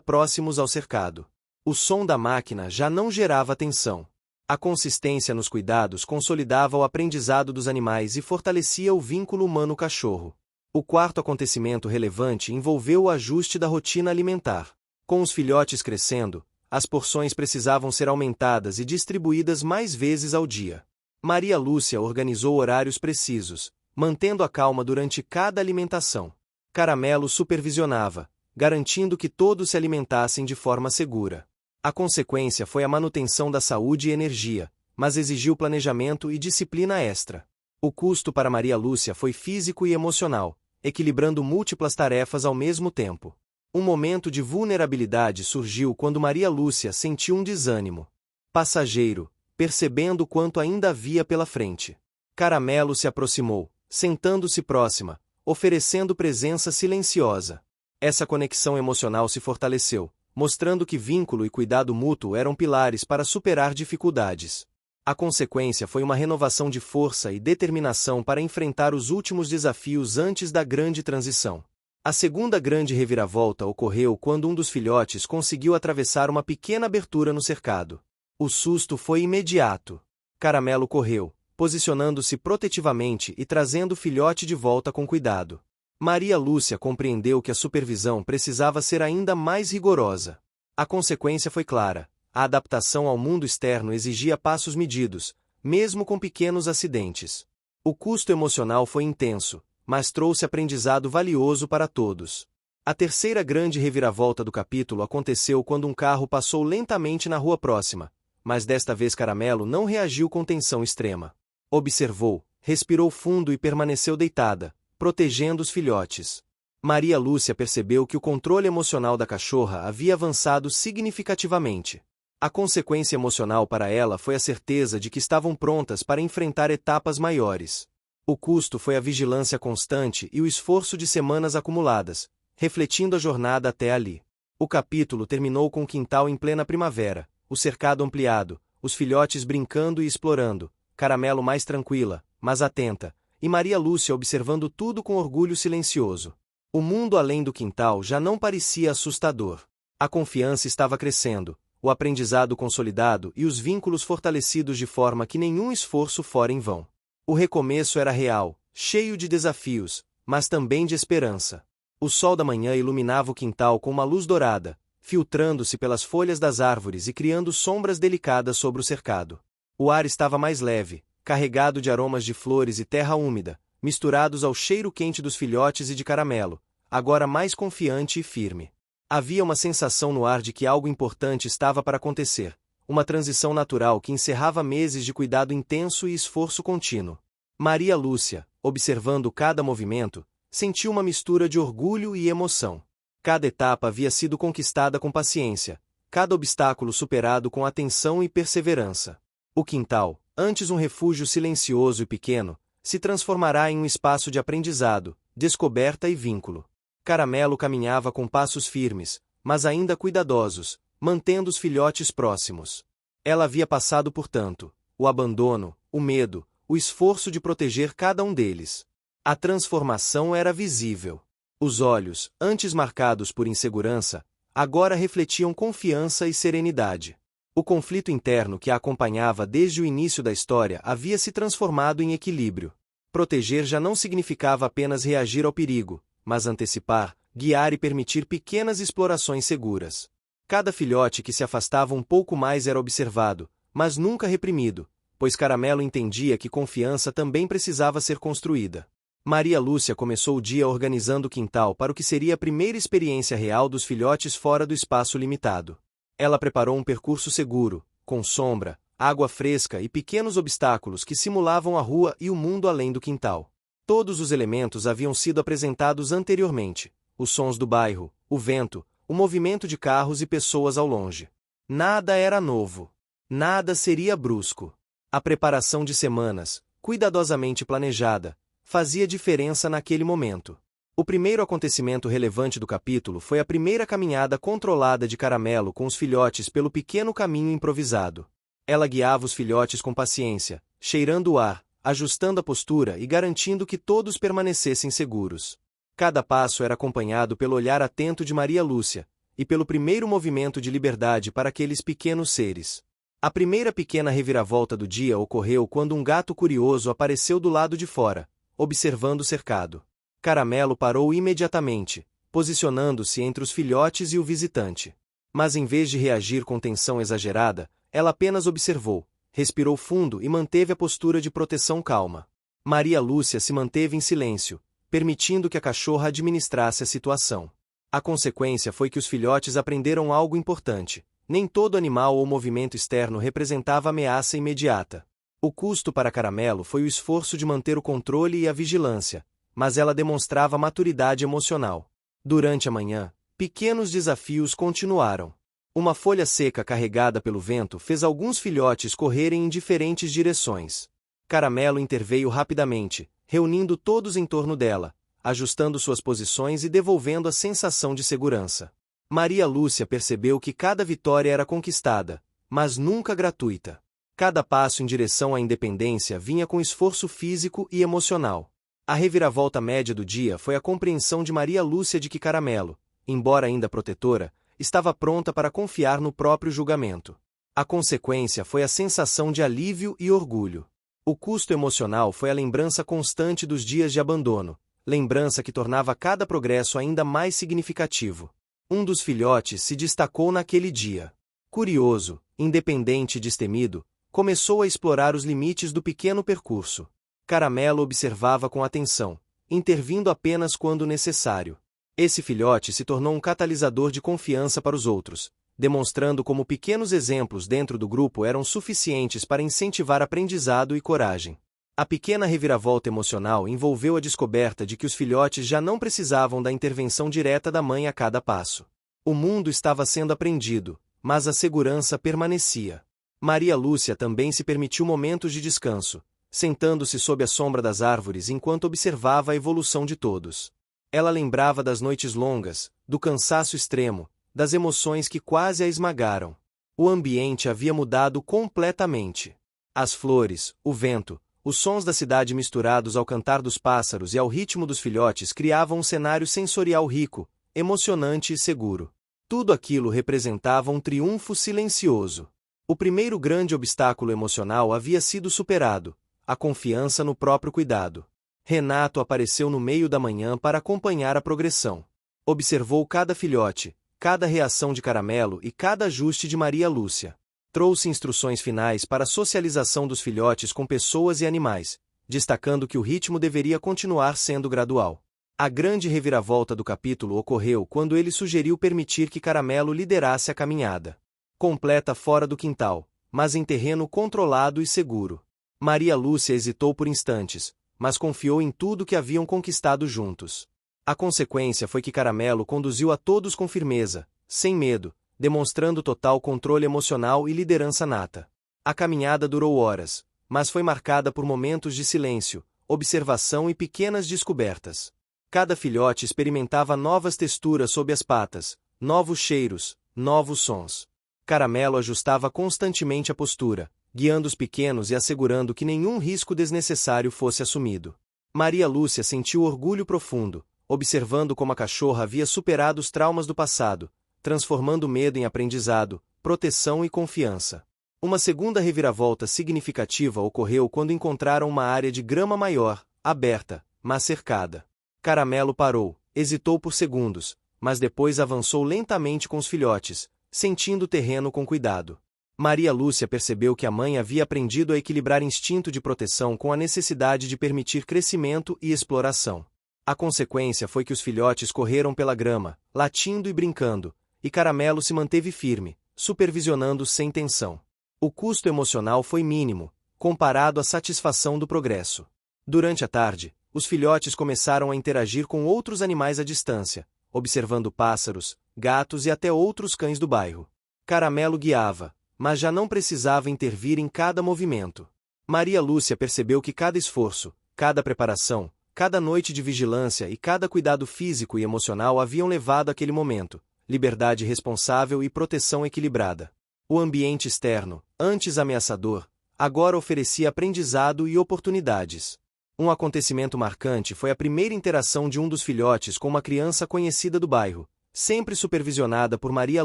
próximos ao cercado. O som da máquina já não gerava tensão. A consistência nos cuidados consolidava o aprendizado dos animais e fortalecia o vínculo humano-cachorro. O quarto acontecimento relevante envolveu o ajuste da rotina alimentar. Com os filhotes crescendo, as porções precisavam ser aumentadas e distribuídas mais vezes ao dia. Maria Lúcia organizou horários precisos, mantendo a calma durante cada alimentação. Caramelo supervisionava, garantindo que todos se alimentassem de forma segura. A consequência foi a manutenção da saúde e energia, mas exigiu planejamento e disciplina extra. O custo para Maria Lúcia foi físico e emocional, equilibrando múltiplas tarefas ao mesmo tempo. Um momento de vulnerabilidade surgiu quando Maria Lúcia sentiu um desânimo passageiro, percebendo quanto ainda havia pela frente. Caramelo se aproximou, sentando-se próxima, oferecendo presença silenciosa. Essa conexão emocional se fortaleceu, mostrando que vínculo e cuidado mútuo eram pilares para superar dificuldades. A consequência foi uma renovação de força e determinação para enfrentar os últimos desafios antes da grande transição. A segunda grande reviravolta ocorreu quando um dos filhotes conseguiu atravessar uma pequena abertura no cercado. O susto foi imediato. Caramelo correu, posicionando-se protetivamente e trazendo o filhote de volta com cuidado. Maria Lúcia compreendeu que a supervisão precisava ser ainda mais rigorosa. A consequência foi clara: a adaptação ao mundo externo exigia passos medidos, mesmo com pequenos acidentes. O custo emocional foi intenso, mas trouxe aprendizado valioso para todos. A terceira grande reviravolta do capítulo aconteceu quando um carro passou lentamente na rua próxima, mas desta vez Caramelo não reagiu com tensão extrema. Observou, respirou fundo e permaneceu deitada, protegendo os filhotes. Maria Lúcia percebeu que o controle emocional da cachorra havia avançado significativamente. A consequência emocional para ela foi a certeza de que estavam prontas para enfrentar etapas maiores. O custo foi a vigilância constante e o esforço de semanas acumuladas, refletindo a jornada até ali. O capítulo terminou com o quintal em plena primavera, o cercado ampliado, os filhotes brincando e explorando, Caramelo mais tranquila, mas atenta, e Maria Lúcia observando tudo com orgulho silencioso. O mundo além do quintal já não parecia assustador. A confiança estava crescendo, o aprendizado consolidado e os vínculos fortalecidos de forma que nenhum esforço fora em vão. O recomeço era real, cheio de desafios, mas também de esperança. O sol da manhã iluminava o quintal com uma luz dourada, filtrando-se pelas folhas das árvores e criando sombras delicadas sobre o cercado. O ar estava mais leve, carregado de aromas de flores e terra úmida, misturados ao cheiro quente dos filhotes e de Caramelo, agora mais confiante e firme. Havia uma sensação no ar de que algo importante estava para acontecer, uma transição natural que encerrava meses de cuidado intenso e esforço contínuo. Maria Lúcia, observando cada movimento, sentiu uma mistura de orgulho e emoção. Cada etapa havia sido conquistada com paciência, cada obstáculo superado com atenção e perseverança. O quintal, antes um refúgio silencioso e pequeno, se transformará em um espaço de aprendizado, descoberta e vínculo. Caramelo caminhava com passos firmes, mas ainda cuidadosos, mantendo os filhotes próximos. Ela havia passado por tanto: o abandono, o medo, o esforço de proteger cada um deles. A transformação era visível. Os olhos, antes marcados por insegurança, agora refletiam confiança e serenidade. O conflito interno que a acompanhava desde o início da história havia se transformado em equilíbrio. Proteger já não significava apenas reagir ao perigo, mas antecipar, guiar e permitir pequenas explorações seguras. Cada filhote que se afastava um pouco mais era observado, mas nunca reprimido, pois Caramelo entendia que confiança também precisava ser construída. Maria Lúcia começou o dia organizando o quintal para o que seria a primeira experiência real dos filhotes fora do espaço limitado. Ela preparou um percurso seguro, com sombra, água fresca e pequenos obstáculos que simulavam a rua e o mundo além do quintal. Todos os elementos haviam sido apresentados anteriormente: os sons do bairro, o vento, o movimento de carros e pessoas ao longe. Nada era novo. Nada seria brusco. A preparação de semanas, cuidadosamente planejada, fazia diferença naquele momento. O primeiro acontecimento relevante do capítulo foi a primeira caminhada controlada de Caramelo com os filhotes pelo pequeno caminho improvisado. Ela guiava os filhotes com paciência, cheirando o ar, ajustando a postura e garantindo que todos permanecessem seguros. Cada passo era acompanhado pelo olhar atento de Maria Lúcia, e pelo primeiro movimento de liberdade para aqueles pequenos seres. A primeira pequena reviravolta do dia ocorreu quando um gato curioso apareceu do lado de fora, observando o cercado. Caramelo parou imediatamente, posicionando-se entre os filhotes e o visitante. Mas em vez de reagir com tensão exagerada, ela apenas observou, respirou fundo e manteve a postura de proteção calma. Maria Lúcia se manteve em silêncio, permitindo que a cachorra administrasse a situação. A consequência foi que os filhotes aprenderam algo importante: nem todo animal ou movimento externo representava ameaça imediata. O custo para Caramelo foi o esforço de manter o controle e a vigilância, mas ela demonstrava maturidade emocional. Durante a manhã, pequenos desafios continuaram. Uma folha seca carregada pelo vento fez alguns filhotes correrem em diferentes direções. Caramelo interveio rapidamente, reunindo todos em torno dela, ajustando suas posições e devolvendo a sensação de segurança. Maria Lúcia percebeu que cada vitória era conquistada, mas nunca gratuita. Cada passo em direção à independência vinha com esforço físico e emocional. A reviravolta média do dia foi a compreensão de Maria Lúcia de que Caramelo, embora ainda protetora, estava pronta para confiar no próprio julgamento. A consequência foi a sensação de alívio e orgulho. O custo emocional foi a lembrança constante dos dias de abandono, lembrança que tornava cada progresso ainda mais significativo. Um dos filhotes se destacou naquele dia. Curioso, independente e destemido, começou a explorar os limites do pequeno percurso. Caramelo observava com atenção, intervindo apenas quando necessário. Esse filhote se tornou um catalisador de confiança para os outros, demonstrando como pequenos exemplos dentro do grupo eram suficientes para incentivar aprendizado e coragem. A pequena reviravolta emocional envolveu a descoberta de que os filhotes já não precisavam da intervenção direta da mãe a cada passo. O mundo estava sendo aprendido, mas a segurança permanecia. Maria Lúcia também se permitiu momentos de descanso, sentando-se sob a sombra das árvores enquanto observava a evolução de todos. Ela lembrava das noites longas, do cansaço extremo, das emoções que quase a esmagaram. O ambiente havia mudado completamente. As flores, o vento, os sons da cidade misturados ao cantar dos pássaros e ao ritmo dos filhotes criavam um cenário sensorial rico, emocionante e seguro. Tudo aquilo representava um triunfo silencioso. O primeiro grande obstáculo emocional havia sido superado, a confiança no próprio cuidado. Renato apareceu no meio da manhã para acompanhar a progressão. Observou cada filhote, cada reação de Caramelo e cada ajuste de Maria Lúcia. Trouxe instruções finais para a socialização dos filhotes com pessoas e animais, destacando que o ritmo deveria continuar sendo gradual. A grande reviravolta do capítulo ocorreu quando ele sugeriu permitir que Caramelo liderasse a caminhada. Completa fora do quintal, mas em terreno controlado e seguro. Maria Lúcia hesitou por instantes, mas confiou em tudo que haviam conquistado juntos. A consequência foi que Caramelo conduziu a todos com firmeza, sem medo, demonstrando total controle emocional e liderança nata. A caminhada durou horas, mas foi marcada por momentos de silêncio, observação e pequenas descobertas. Cada filhote experimentava novas texturas sob as patas, novos cheiros, novos sons. Caramelo ajustava constantemente a postura, guiando os pequenos e assegurando que nenhum risco desnecessário fosse assumido. Maria Lúcia sentiu orgulho profundo, observando como a cachorra havia superado os traumas do passado, transformando o medo em aprendizado, proteção e confiança. Uma segunda reviravolta significativa ocorreu quando encontraram uma área de grama maior, aberta, mas cercada. Caramelo parou, hesitou por segundos, mas depois avançou lentamente com os filhotes, sentindo o terreno com cuidado. Maria Lúcia percebeu que a mãe havia aprendido a equilibrar instinto de proteção com a necessidade de permitir crescimento e exploração. A consequência foi que os filhotes correram pela grama, latindo e brincando, e Caramelo se manteve firme, supervisionando sem tensão. O custo emocional foi mínimo, comparado à satisfação do progresso. Durante a tarde, os filhotes começaram a interagir com outros animais à distância, observando pássaros, gatos e até outros cães do bairro. Caramelo guiava, mas já não precisava intervir em cada movimento. Maria Lúcia percebeu que cada esforço, cada preparação, cada noite de vigilância e cada cuidado físico e emocional haviam levado àquele momento, liberdade responsável e proteção equilibrada. O ambiente externo, antes ameaçador, agora oferecia aprendizado e oportunidades. Um acontecimento marcante foi a primeira interação de um dos filhotes com uma criança conhecida do bairro, sempre supervisionada por Maria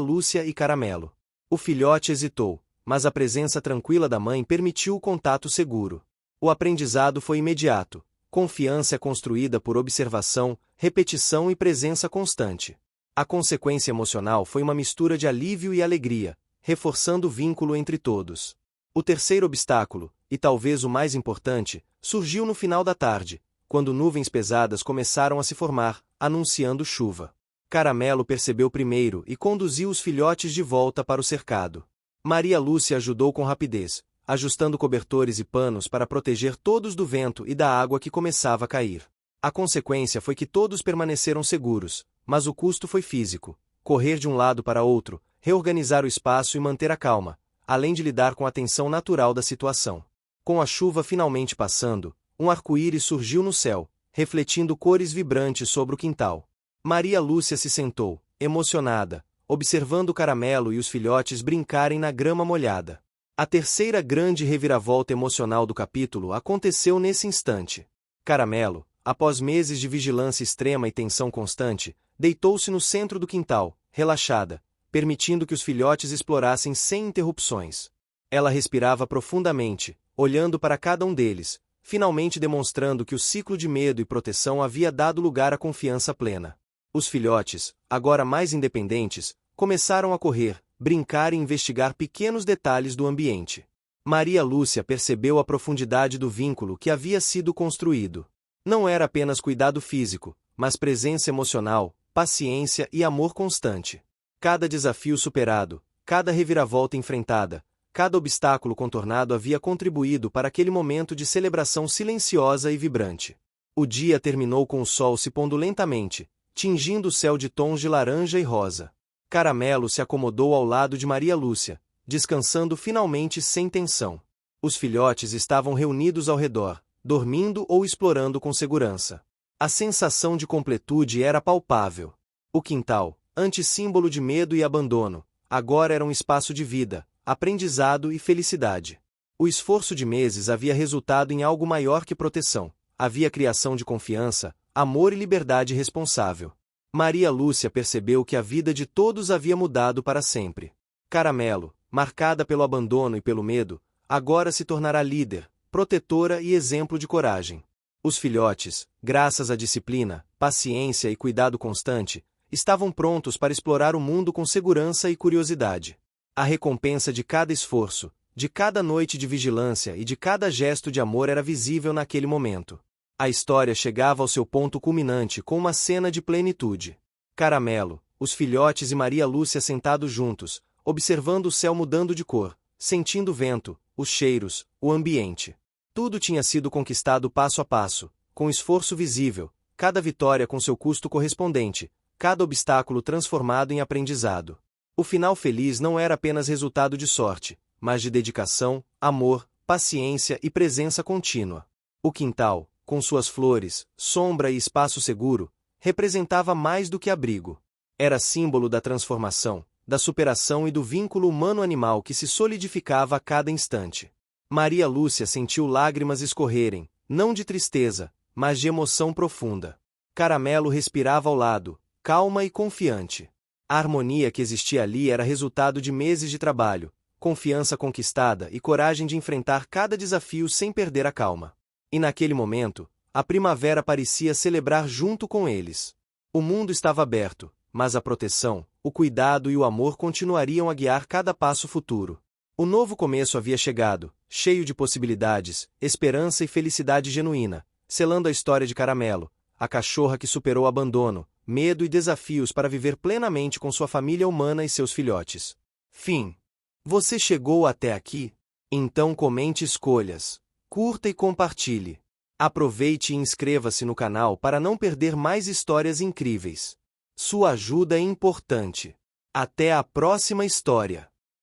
Lúcia e Caramelo. O filhote hesitou, mas a presença tranquila da mãe permitiu o contato seguro. O aprendizado foi imediato. Confiança é construída por observação, repetição e presença constante. A consequência emocional foi uma mistura de alívio e alegria, reforçando o vínculo entre todos. O terceiro obstáculo, e talvez o mais importante, surgiu no final da tarde, quando nuvens pesadas começaram a se formar, anunciando chuva. Caramelo percebeu primeiro e conduziu os filhotes de volta para o cercado. Maria Lúcia ajudou com rapidez, ajustando cobertores e panos para proteger todos do vento e da água que começava a cair. A consequência foi que todos permaneceram seguros, mas o custo foi físico: correr de um lado para outro, reorganizar o espaço e manter a calma, além de lidar com a tensão natural da situação. Com a chuva finalmente passando, um arco-íris surgiu no céu, refletindo cores vibrantes sobre o quintal. Maria Lúcia se sentou, emocionada, observando o Caramelo e os filhotes brincarem na grama molhada. A terceira grande reviravolta emocional do capítulo aconteceu nesse instante. Caramelo, após meses de vigilância extrema e tensão constante, deitou-se no centro do quintal, relaxada, permitindo que os filhotes explorassem sem interrupções. Ela respirava profundamente, olhando para cada um deles, finalmente demonstrando que o ciclo de medo e proteção havia dado lugar à confiança plena. Os filhotes, agora mais independentes, começaram a correr, brincar e investigar pequenos detalhes do ambiente. Maria Lúcia percebeu a profundidade do vínculo que havia sido construído. Não era apenas cuidado físico, mas presença emocional, paciência e amor constante. Cada desafio superado, cada reviravolta enfrentada, cada obstáculo contornado havia contribuído para aquele momento de celebração silenciosa e vibrante. O dia terminou com o sol se pondo lentamente, tingindo o céu de tons de laranja e rosa. Caramelo se acomodou ao lado de Maria Lúcia, descansando finalmente sem tensão. Os filhotes estavam reunidos ao redor, dormindo ou explorando com segurança. A sensação de completude era palpável. O quintal, antissímbolo de medo e abandono, agora era um espaço de vida, aprendizado e felicidade. O esforço de meses havia resultado em algo maior que proteção. Havia criação de confiança, amor e liberdade responsável. Maria Lúcia percebeu que a vida de todos havia mudado para sempre. Caramelo, marcada pelo abandono e pelo medo, agora se tornará líder, protetora e exemplo de coragem. Os filhotes, graças à disciplina, paciência e cuidado constante, estavam prontos para explorar o mundo com segurança e curiosidade. A recompensa de cada esforço, de cada noite de vigilância e de cada gesto de amor era visível naquele momento. A história chegava ao seu ponto culminante com uma cena de plenitude. Caramelo, os filhotes e Maria Lúcia sentados juntos, observando o céu mudando de cor, sentindo o vento, os cheiros, o ambiente. Tudo tinha sido conquistado passo a passo, com esforço visível, cada vitória com seu custo correspondente, cada obstáculo transformado em aprendizado. O final feliz não era apenas resultado de sorte, mas de dedicação, amor, paciência e presença contínua. O quintal, com suas flores, sombra e espaço seguro, representava mais do que abrigo. Era símbolo da transformação, da superação e do vínculo humano-animal que se solidificava a cada instante. Maria Lúcia sentiu lágrimas escorrerem, não de tristeza, mas de emoção profunda. Caramelo respirava ao lado, calma e confiante. A harmonia que existia ali era resultado de meses de trabalho, confiança conquistada e coragem de enfrentar cada desafio sem perder a calma. E naquele momento, a primavera parecia celebrar junto com eles. O mundo estava aberto, mas a proteção, o cuidado e o amor continuariam a guiar cada passo futuro. O novo começo havia chegado, cheio de possibilidades, esperança e felicidade genuína, selando a história de Caramelo, a cachorra que superou o abandono, medo e desafios para viver plenamente com sua família humana e seus filhotes. Fim. Você chegou até aqui? Então comente escolhas, curta e compartilhe. Aproveite e inscreva-se no canal para não perder mais histórias incríveis. Sua ajuda é importante. Até a próxima história!